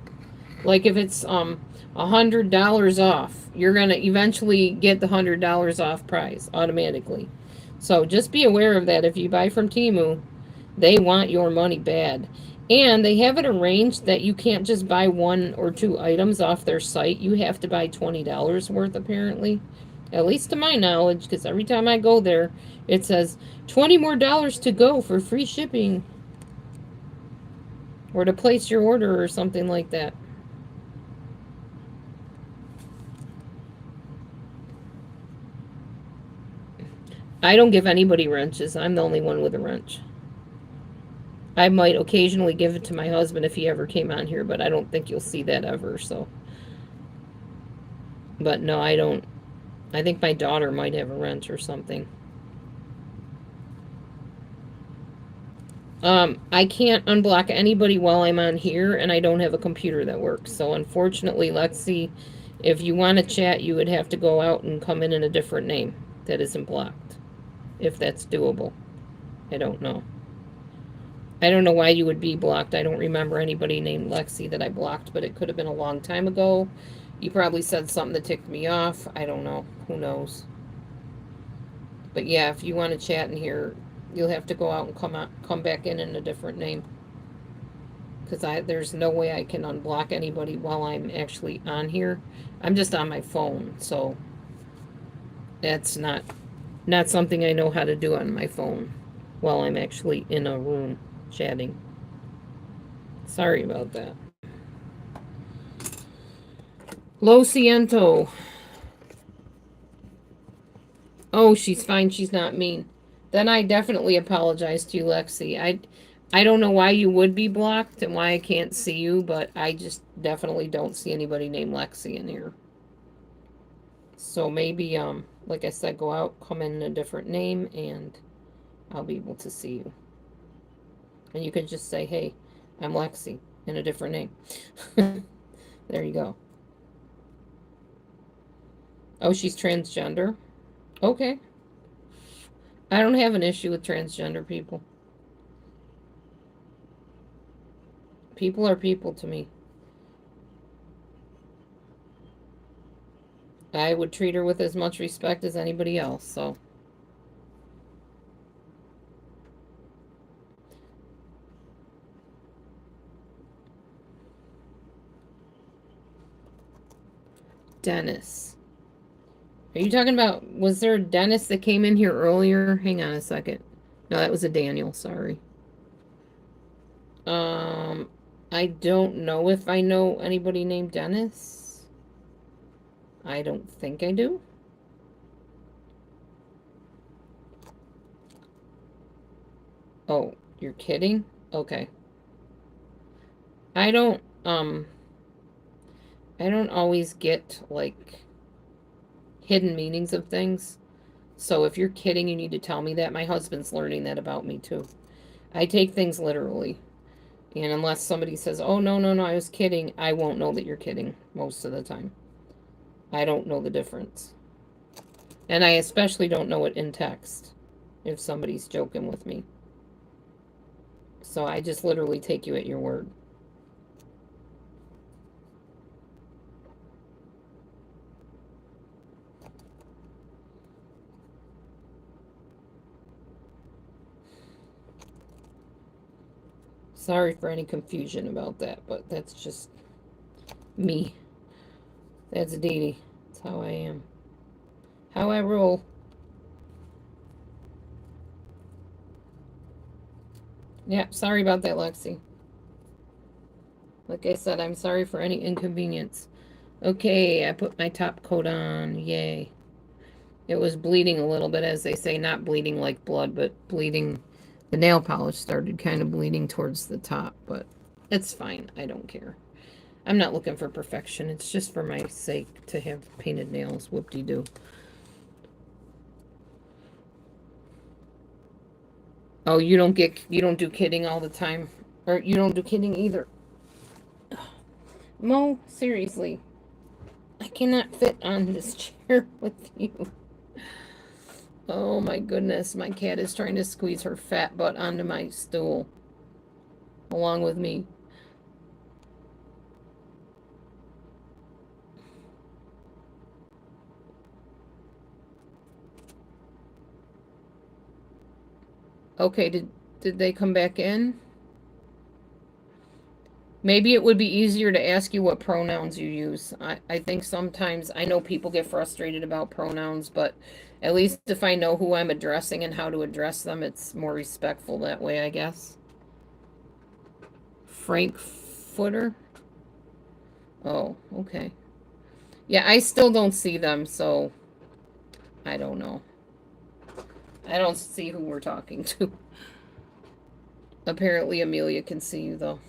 Like if it's $100 off, you're gonna eventually get the $100 off prize automatically. So just be aware of that. If you buy from Temu, they want your money bad. And they have it arranged that you can't just buy one or two items off their site. You have to buy $20 worth, apparently. At least to my knowledge, because every time I go there, it says $20 more to go for free shipping. Or to place your order or something like that. I don't give anybody wrenches. I'm the only one with a wrench. I might occasionally give it to my husband if he ever came on here, but I don't think you'll see that ever, so. But no, I don't. I think my daughter might have a wrench or something. I can't unblock anybody while I'm on here, and I don't have a computer that works. So unfortunately, Lexi, if you want to chat, you would have to go out and come in a different name that isn't blocked. If that's doable. I don't know. I don't know why you would be blocked. I don't remember anybody named Lexi that I blocked, but it could have been a long time ago. You probably said something that ticked me off. I don't know. Who knows? But yeah, if you want to chat in here, you'll have to go out and come back in a different name. Because there's no way I can unblock anybody while I'm actually on here. I'm just on my phone, so that's not something I know how to do on my phone while I'm actually in a room chatting. Sorry about that. Lo Siento. Oh, she's fine. She's not mean. Then I definitely apologize to you, Lexi. I don't know why you would be blocked and why I can't see you, but I just definitely don't see anybody named Lexi in here. So maybe, like I said, go out, come in a different name, and I'll be able to see you. And you can just say, hey, I'm Lexi, in a different name. There you go. Oh, she's transgender? Okay. I don't have an issue with transgender people. People are people to me. I would treat her with as much respect as anybody else, so. Dennis. Are you talking about, was there a Dennis that came in here earlier? Hang on a second. No, that was a Daniel, sorry. I don't know if I know anybody named Dennis. I don't think I do. Oh, you're kidding? Okay. I don't always get, like, hidden meanings of things. So if you're kidding, you need to tell me that. My husband's learning that about me, too. I take things literally. And unless somebody says, oh, no, no, no, I was kidding, I won't know that you're kidding most of the time. I don't know the difference. And I especially don't know it in text if somebody's joking with me. So I just literally take you at your word. Sorry for any confusion about that, but that's just me. That's Dee Dee. That's how I am. How I roll. Yeah, sorry about that, Lexi. Like I said, I'm sorry for any inconvenience. Okay, I put my top coat on. Yay. It was bleeding a little bit, as they say, not bleeding like blood, but bleeding. The nail polish started kind of bleeding towards the top, but it's fine. I don't care. I'm not looking for perfection. It's just for my sake to have painted nails. Whoop-de-doo. Oh, you don't do kidding all the time. Or you don't do kidding either. Mo, seriously. I cannot fit on this chair with you. Oh my goodness, my cat is trying to squeeze her fat butt onto my stool. Along with me. Okay, did they come back in? Maybe it would be easier to ask you what pronouns you use. I think sometimes, I know people get frustrated about pronouns, but at least if I know who I'm addressing and how to address them, it's more respectful that way, I guess. Frankfurter? Oh, okay. Yeah, I still don't see them, so I don't know. I don't see who we're talking to. Apparently Amelia can see you, though.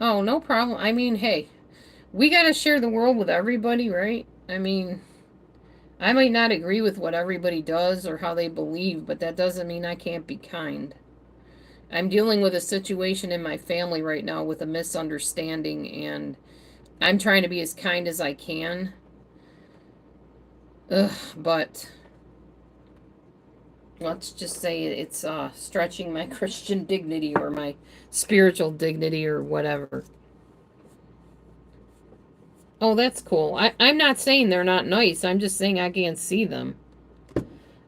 Oh, no problem. I mean, hey, we gotta share the world with everybody, right? I mean, I might not agree with what everybody does or how they believe, but that doesn't mean I can't be kind. I'm dealing with a situation in my family right now with a misunderstanding, and I'm trying to be as kind as I can. Ugh, but let's just say it's stretching my Christian dignity or my spiritual dignity or whatever. Oh, that's cool. I'm not saying they're not nice. I'm just saying I can't see them.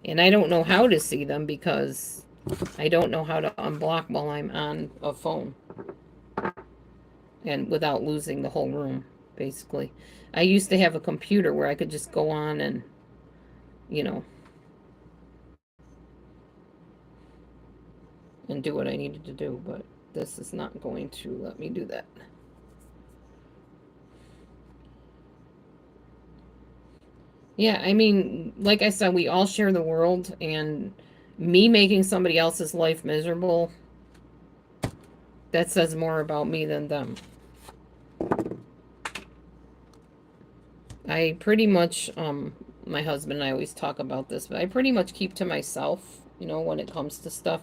And I don't know how to see them because I don't know how to unblock while I'm on a phone. And without losing the whole room, basically. I used to have a computer where I could just go on and, you know, and do what I needed to do, but this is not going to let me do that. Yeah, I mean, like I said, we all share the world, and me making somebody else's life miserable, that says more about me than them. I pretty much, my husband and I always talk about this, but I pretty much keep to myself, when it comes to stuff.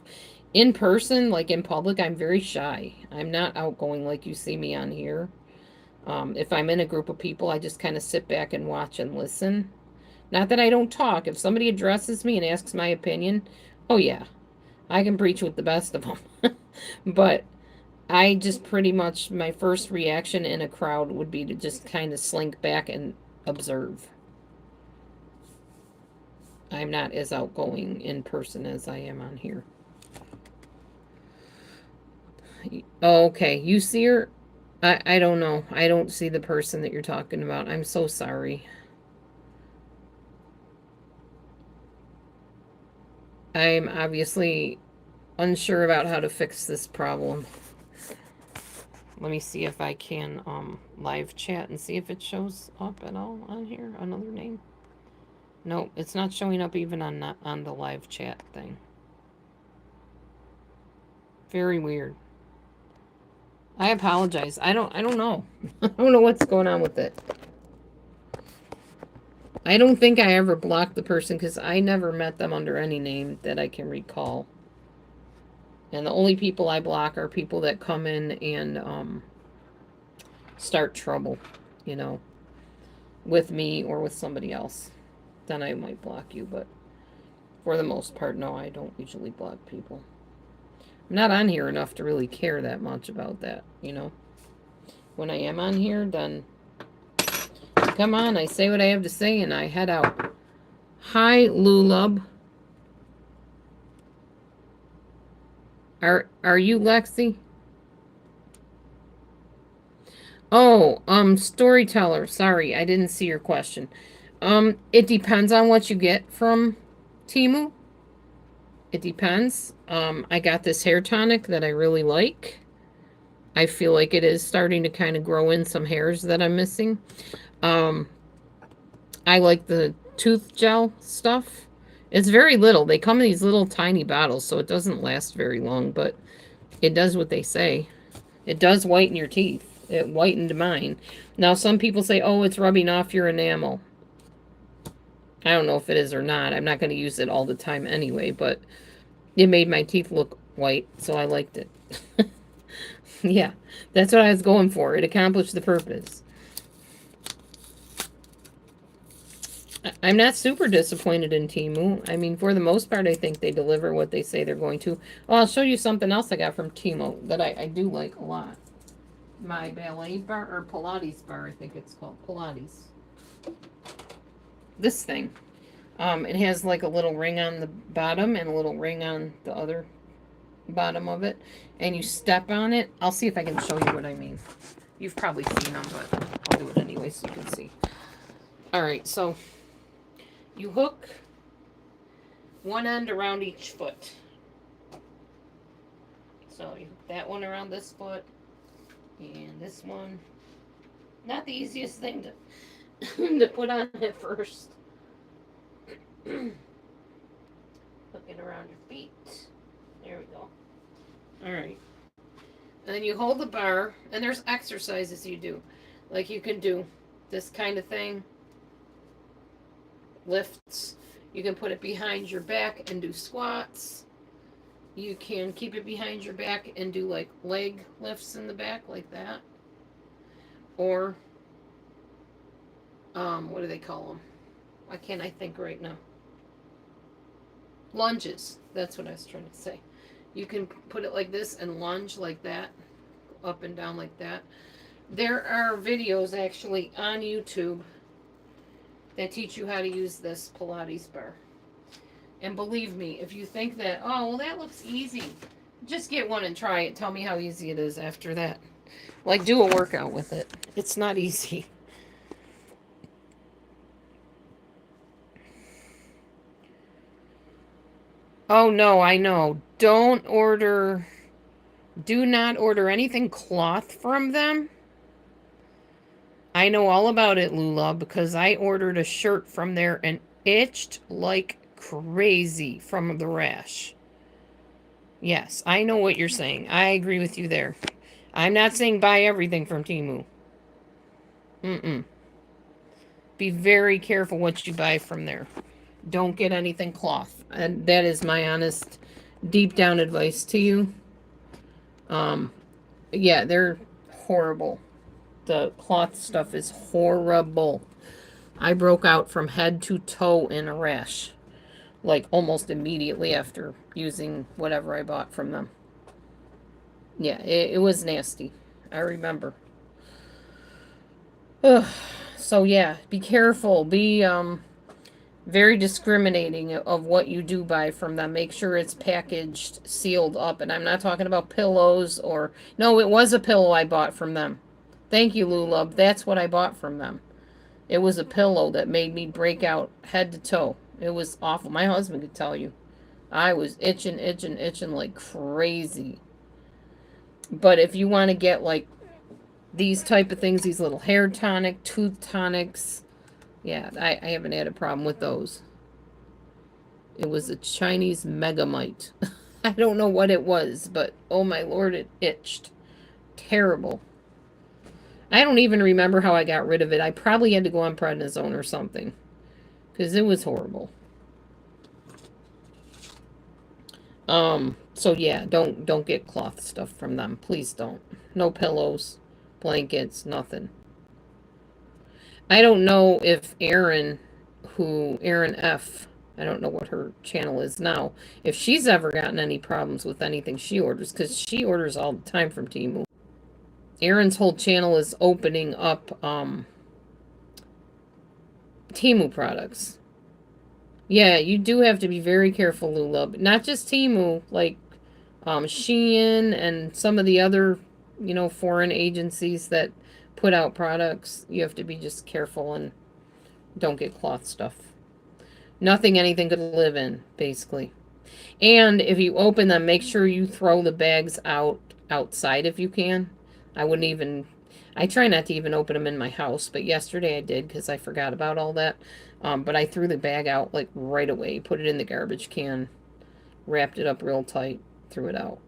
In person, like in public, I'm very shy. I'm not outgoing like you see me on here. If I'm in a group of people, I just kind of sit back and watch and listen. Not that I don't talk. If somebody addresses me and asks my opinion, oh yeah, I can preach with the best of them. But I just pretty much, my first reaction in a crowd would be to just kind of slink back and observe. I'm not as outgoing in person as I am on here. Oh, okay, you see her? I don't know. I don't see the person that you're talking about. I'm so sorry. I'm obviously unsure about how to fix this problem. Let me see if I can live chat and see if it shows up at all on here. Another name. No, it's not showing up even on the live chat thing. Very weird. I apologize. I don't know. I don't know what's going on with it. I don't think I ever blocked the person because I never met them under any name that I can recall. And the only people I block are people that come in and start trouble, with me or with somebody else. Then I might block you, but for the most part, no, I don't usually block people. I'm not on here enough to really care that much about that, When I am on here, then come on, I say what I have to say and I head out. Hi, Lulub. Are you Lexi? Oh, storyteller. Sorry, I didn't see your question. It depends on what you get from Temu. It depends. I got this hair tonic that I really like. I feel like it is starting to kind of grow in some hairs that I'm missing. Um, I like the tooth gel stuff. It's very little. They come in these little tiny bottles, so it doesn't last very long, but it does what they say. It does whiten your teeth. It whitened mine. Now, some people say, oh, it's rubbing off your enamel. I don't know if it is or not. I'm not going to use it all the time anyway, but it made my teeth look white, so I liked it. Yeah, that's what I was going for. It accomplished the purpose. I'm not super disappointed in Temu. I mean, for the most part, I think they deliver what they say they're going to. Oh, I'll show you something else I got from Temu that I do like a lot. My ballet bar, or Pilates bar, I think it's called. Pilates. This thing. It has like a little ring on the bottom and a little ring on the other bottom of it. And you step on it. I'll see if I can show you what I mean. You've probably seen them, but I'll do it anyway so you can see. Alright, so you hook one end around each foot. So you hook that one around this foot and this one. Not the easiest thing to put on at first. Hook it around your feet. There we go. Alright. And then you hold the bar, and there's exercises you do. Like you can do this kind of thing. Lifts. You can put it behind your back and do squats. You can keep it behind your back and do like leg lifts in the back like that. Or, what do they call them? Why can't I think right now? Lunges. That's what I was trying to say. You can put it like this and lunge like that. Up and down like that. There are videos actually on YouTube that teach you how to use this Pilates bar. And believe me, if you think that, oh, well, that looks easy, just get one and try it. Tell me how easy it is after that. Like, do a workout with it. It's not easy. Oh, no, I know. Do not order anything cloth from them. I know all about it, Lula, because I ordered a shirt from there and itched like crazy from the rash. Yes, I know what you're saying. I agree with you there. I'm not saying buy everything from Temu. Be very careful what you buy from there. Don't get anything cloth. And that is my honest, deep down advice to you. Yeah, they're horrible. The cloth stuff is horrible. I broke out from head to toe in a rash. Like almost immediately after using whatever I bought from them. Yeah, it was nasty. I remember. Ugh. So yeah, be careful. Be very discriminating of what you do buy from them. Make sure it's packaged, sealed up. And I'm not talking about pillows or... No, it was a pillow I bought from them. Thank you, Lulub. That's what I bought from them. It was a pillow that made me break out head to toe. It was awful. My husband could tell you. I was itching like crazy. But if you want to get like these type of things, these little hair tonic, tooth tonics... Yeah, I haven't had a problem with those. It was a Chinese Megamite. I don't know what it was, but oh my lord, it itched. Terrible. I don't even remember how I got rid of it. I probably had to go on prednisone or something. Because it was horrible. So yeah, don't get cloth stuff from them. Please don't. No pillows, blankets, nothing. I don't know if Erin F, I don't know what her channel is now, if she's ever gotten any problems with anything she orders, because she orders all the time from Temu. Erin's whole channel is opening up Temu products. Yeah, you do have to be very careful, Lula. But not just Temu, like Shein and some of the other, foreign agencies that put out products. You have to be just careful and don't get cloth stuff. Nothing anything could live in, basically. And if you open them, make sure you throw the bags outside if you can. I wouldn't even, I try not to even open them in my house, but yesterday I did because I forgot about all that. But I threw the bag out like right away, put it in the garbage can, wrapped it up real tight, threw it out.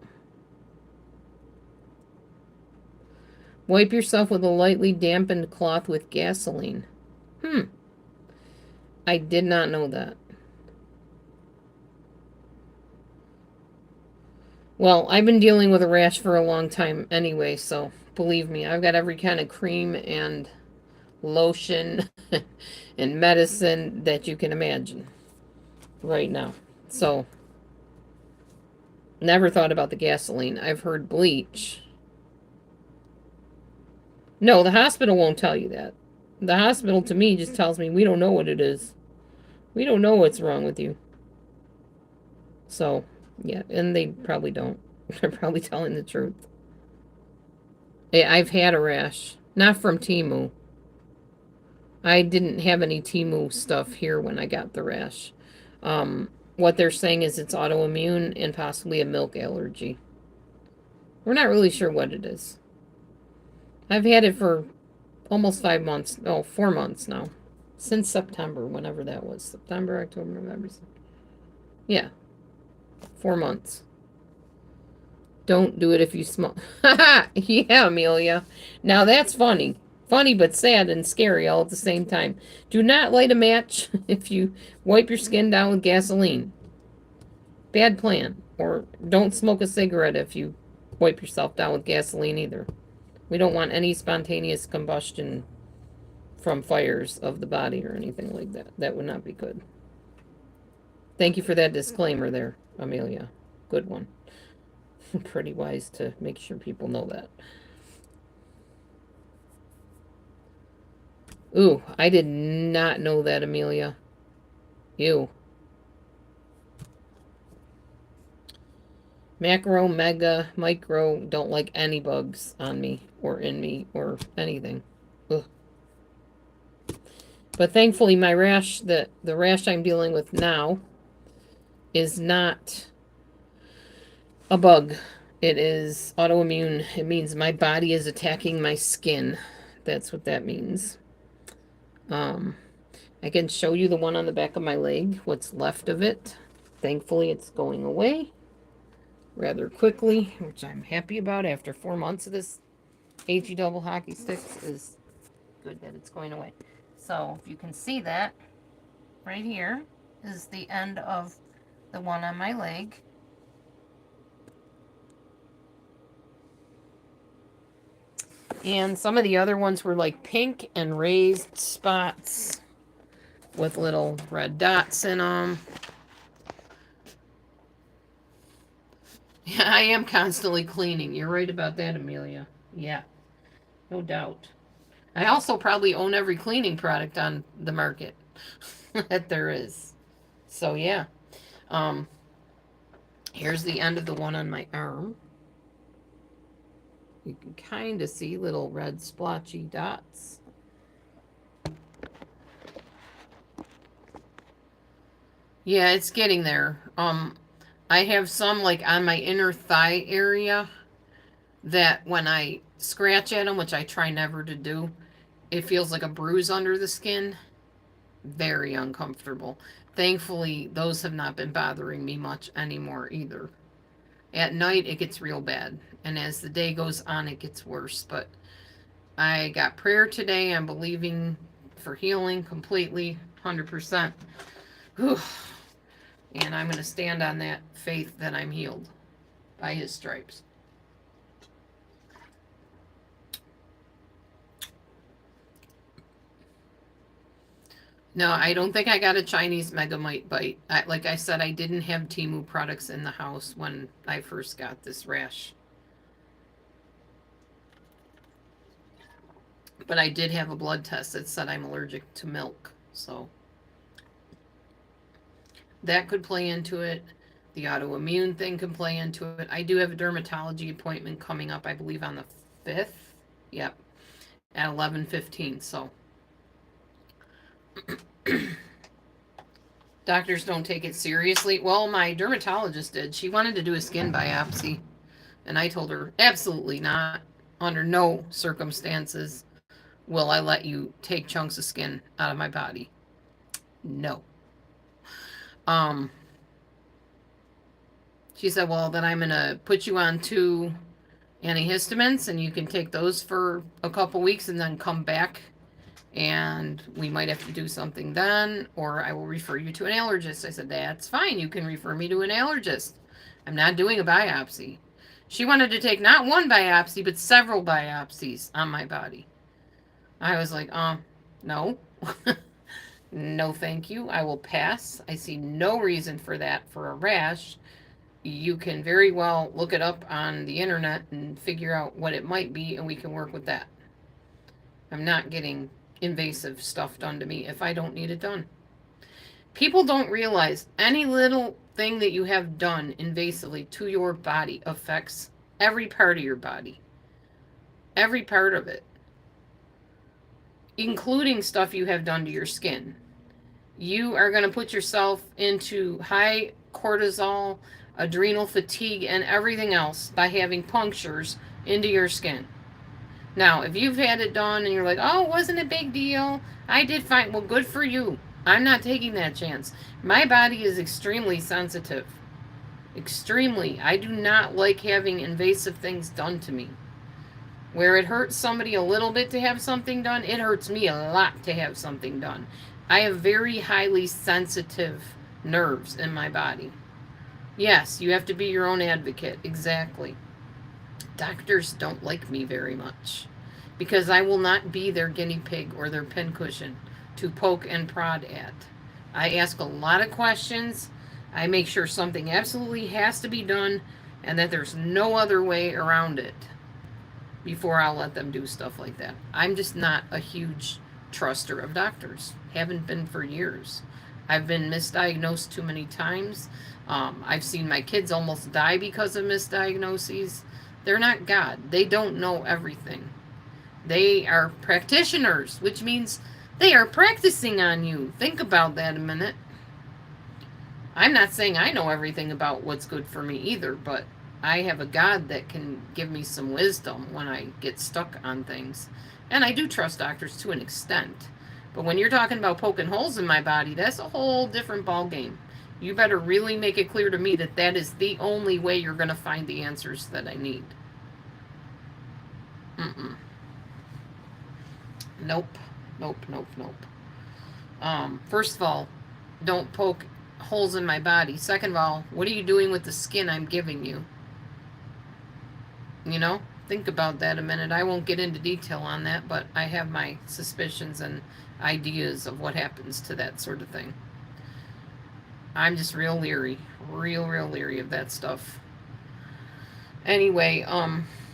Wipe yourself with a lightly dampened cloth with gasoline. I did not know that. Well, I've been dealing with a rash for a long time anyway, so believe me, I've got every kind of cream and lotion and medicine that you can imagine right now. So, never thought about the gasoline. I've heard bleach. No, the hospital won't tell you that. The hospital to me just tells me we don't know what it is. We don't know what's wrong with you. So, yeah, and they probably don't. They're probably telling the truth. Yeah, I've had a rash. Not from Temu. I didn't have any Temu stuff here when I got the rash. What they're saying is it's autoimmune and possibly a milk allergy. We're not really sure what it is. I've had it for almost 5 months. Oh, 4 months now. Since September, whenever that was. September, October, November. Yeah. 4 months. Don't do it if you smoke. Yeah, Amelia. Now that's funny. Funny but sad and scary all at the same time. Do not light a match if you wipe your skin down with gasoline. Bad plan. Or don't smoke a cigarette if you wipe yourself down with gasoline either. We don't want any spontaneous combustion from fires of the body or anything like that. That would not be good. Thank you for that disclaimer there, Amelia. Good one. Pretty wise to make sure people know that. Ooh, I did not know that, Amelia. Ew. Macro, mega, micro, don't like any bugs on me or in me or anything. Ugh. But thankfully my rash, the rash I'm dealing with now is not a bug. It is autoimmune. It means my body is attacking my skin. That's what that means. I can show you the one on the back of my leg, what's left of it. Thankfully, it's going away rather quickly, which I'm happy about after 4 months of this AG double hockey sticks. Is good that it's going away. So if you can see that, right here is the end of the one on my leg. And some of the other ones were like pink and raised spots with little red dots in them. Yeah, I am constantly cleaning. You're right about that, Amelia. Yeah, no doubt. I also probably own every cleaning product on the market that there is. So yeah. Here's the end of the one on my arm. You can kind of see little red splotchy dots. Yeah, it's getting there. I have some like on my inner thigh area that when I scratch at them, which I try never to do, it feels like a bruise under the skin. Very uncomfortable. Thankfully, those have not been bothering me much anymore either. At night, it gets real bad. And as the day goes on, it gets worse. But I got prayer today. I'm believing for healing completely, 100%. Whew. And I'm going to stand on that faith that I'm healed by his stripes. No, I don't think I got a Chinese Megamite bite. Like I said, I didn't have Temu products in the house when I first got this rash. But I did have a blood test that said I'm allergic to milk. So that could play into it. The autoimmune thing can play into it. I do have a dermatology appointment coming up, I believe, on the 5th. Yep. At 11:15. So doctors don't take it seriously. Well, my dermatologist did. She wanted to do a skin biopsy. And I told her, absolutely not. Under no circumstances will I let you take chunks of skin out of my body. No. Um, she said, well, then I'm going to put you on 2 antihistamines and you can take those for a couple weeks and then come back and we might have to do something then, or I will refer you to an allergist. I said, that's fine. You can refer me to an allergist. I'm not doing a biopsy. She wanted to take not one biopsy, but several biopsies on my body. I was like, no. No, thank you. I will pass. I see no reason for that for a rash. You can very well look it up on the internet and figure out what it might be, and we can work with that. I'm not getting invasive stuff done to me if I don't need it done. People don't realize any little thing that you have done invasively to your body affects every part of your body. Every part of it. Including stuff you have done to your skin. You are going to put yourself into high cortisol, adrenal fatigue, and everything else by having punctures into your skin. Now, if you've had it done and you're like, oh, it wasn't a big deal, I did fine, well, good for you. I'm not taking that chance. My body is extremely sensitive. Extremely. I do not like having invasive things done to me. Where it hurts somebody a little bit to have something done, it hurts me a lot to have something done. I have very highly sensitive nerves in my body. Yes, you have to be your own advocate. Exactly. Doctors don't like me very much because I will not be their guinea pig or their pincushion to poke and prod at. I ask a lot of questions. I make sure something absolutely has to be done and that there's no other way around it before I'll let them do stuff like that. I'm just not a huge truster of doctors. Haven't been for years. I've been misdiagnosed too many times. I've seen my kids almost die because of misdiagnoses. They're not God. They don't know everything. They are practitioners, which means they are practicing on you. Think about that a minute. I'm not saying I know everything about what's good for me either, but I have a God that can give me some wisdom when I get stuck on things. And I do trust doctors to an extent. But when you're talking about poking holes in my body, that's a whole different ballgame. You better really make it clear to me that that is the only way you're going to find the answers that I need. Nope. First of all, don't poke holes in my body. Second of all, what are you doing with the skin I'm giving you? You know, think about that a minute. I won't get into detail on that, but I have my suspicions and ideas of what happens to that sort of thing. I'm just real leery of that stuff. Anyway,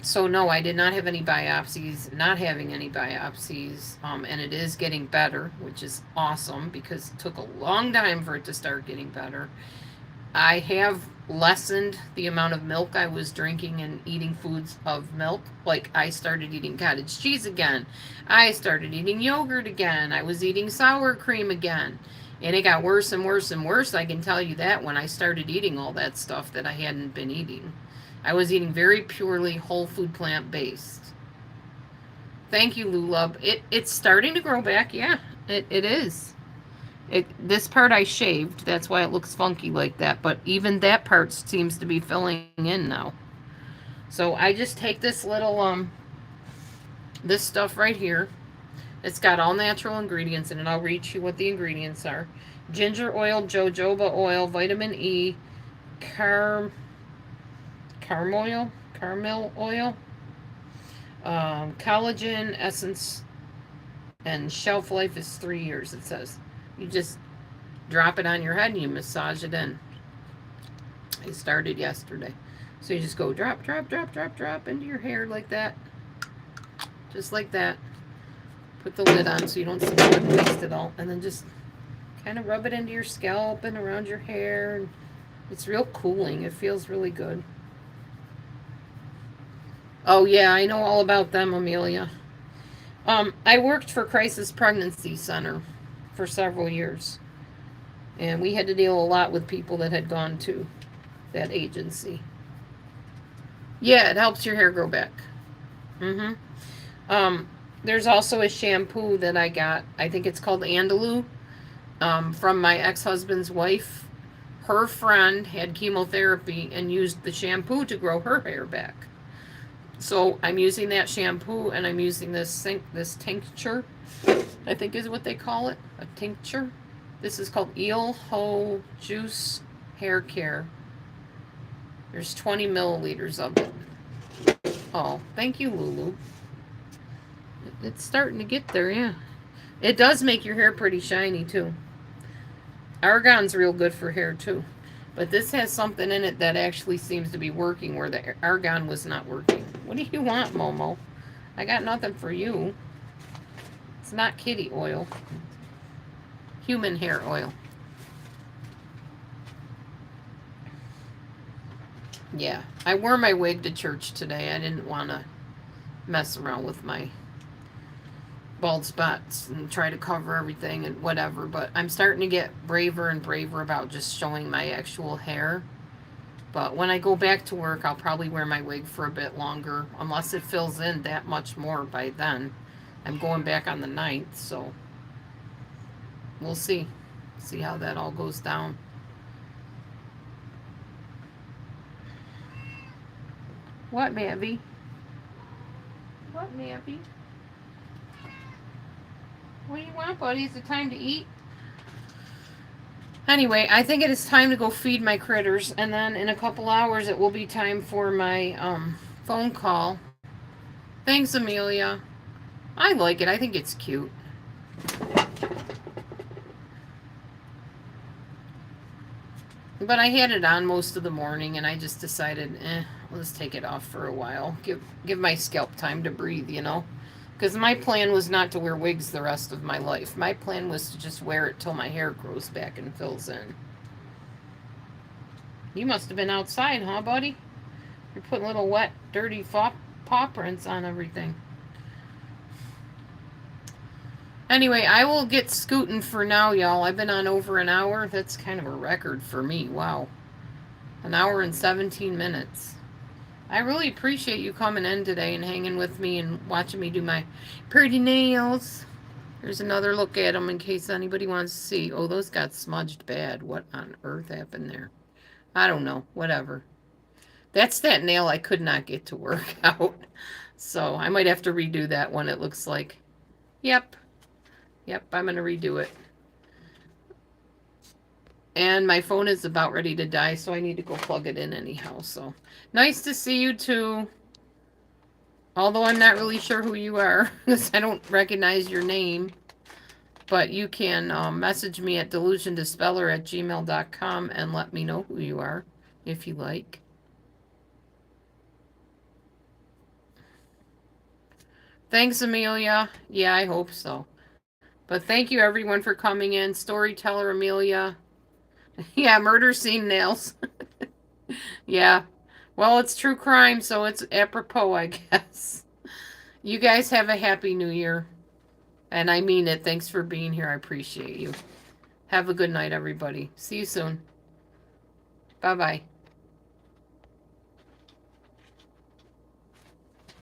so no, I did not have any biopsies, not having any biopsies, and it is getting better, which is awesome because it took a long time for it to start getting better. I have lessened the amount of milk I was drinking and eating foods of milk. Like I started eating cottage cheese again. I started eating yogurt again. I was eating sour cream again. And it got worse and worse and worse. I can tell you that when I started eating all that stuff that I hadn't been eating. I was eating very purely whole food plant based. Thank you, Lulub. It's starting to grow back. Yeah, it is. This part I shaved. That's why it looks funky like that. But even that part seems to be filling in now. So I just take this little, this stuff right here. It's got all natural ingredients in it. I'll read you what the ingredients are. Ginger oil, jojoba oil, vitamin E, caramel oil, collagen essence, and shelf life is 3 years, it says. You just drop it on your head and you massage it in. I started yesterday. So you just go drop into your hair like that. Just like that. Put the lid on so you don't smell it and waste it all. And then just kind of rub it into your scalp and around your hair. And it's real cooling. It feels really good. Oh, yeah, I know all about them, Amelia. I worked for Crisis Pregnancy Center for several years. And we had to deal a lot with people that had gone to that agency. Yeah, it helps your hair grow back. Mm-hmm. There's also a shampoo that I got. I think it's called Andalou, from my ex-husband's wife. Her friend had chemotherapy and used the shampoo to grow her hair back. So I'm using that shampoo, and I'm using this tincture, I think is what they call it, a tincture. This is called Eel Ho Juice Hair Care. There's 20 milliliters of it. Oh, thank you, Lulu. It's starting to get there, yeah. It does make your hair pretty shiny, too. Argan's real good for hair, too. But this has something in it that actually seems to be working where the argan was not working. What do you want, Momo? I got nothing for you. It's not kitty oil. Human hair oil. Yeah. I wore my wig to church today. I didn't want to mess around with my bald spots and try to cover everything and whatever, but I'm starting to get braver and braver about just showing my actual hair. But when I go back to work, I'll probably wear my wig for a bit longer, unless it fills in that much more by then. I'm going back on the 9th, so we'll see. See how that all goes down. What, Mabby? What, Mabby? What do you want, buddy? Is it time to eat? Anyway, I think it is time to go feed my critters, and then in a couple hours it will be time for my phone call. Thanks, Amelia. I like it. I think it's cute. But I had it on most of the morning, and I just decided, let's take it off for a while. Give my scalp time to breathe, you know? Because my plan was not to wear wigs the rest of my life. My plan was to just wear it till my hair grows back and fills in. You must have been outside, huh, buddy? You're putting little wet, dirty paw prints on everything. Anyway, I will get scooting for now, y'all. I've been on over an hour. That's kind of a record for me. Wow. An hour and 17 minutes. I really appreciate you coming in today and hanging with me and watching me do my pretty nails. Here's another look at them in case anybody wants to see. Oh, those got smudged bad. What on earth happened there? I don't know. Whatever. That's that nail I could not get to work out. So I might have to redo that one, it looks like. Yep. Yep, I'm going to redo it. And my phone is about ready to die, so I need to go plug it in anyhow. So nice to see you too. Although I'm not really sure who you are, because I don't recognize your name. But you can message me at delusiondispeller@gmail.com and let me know who you are, if you like. Thanks, Amelia. Yeah, I hope so. But thank you, everyone, for coming in. Storyteller Amelia. Yeah, murder scene nails. Yeah. Well, it's true crime, so it's apropos, I guess. You guys have a happy new year. And I mean it. Thanks for being here. I appreciate you. Have a good night, everybody. See you soon. Bye-bye.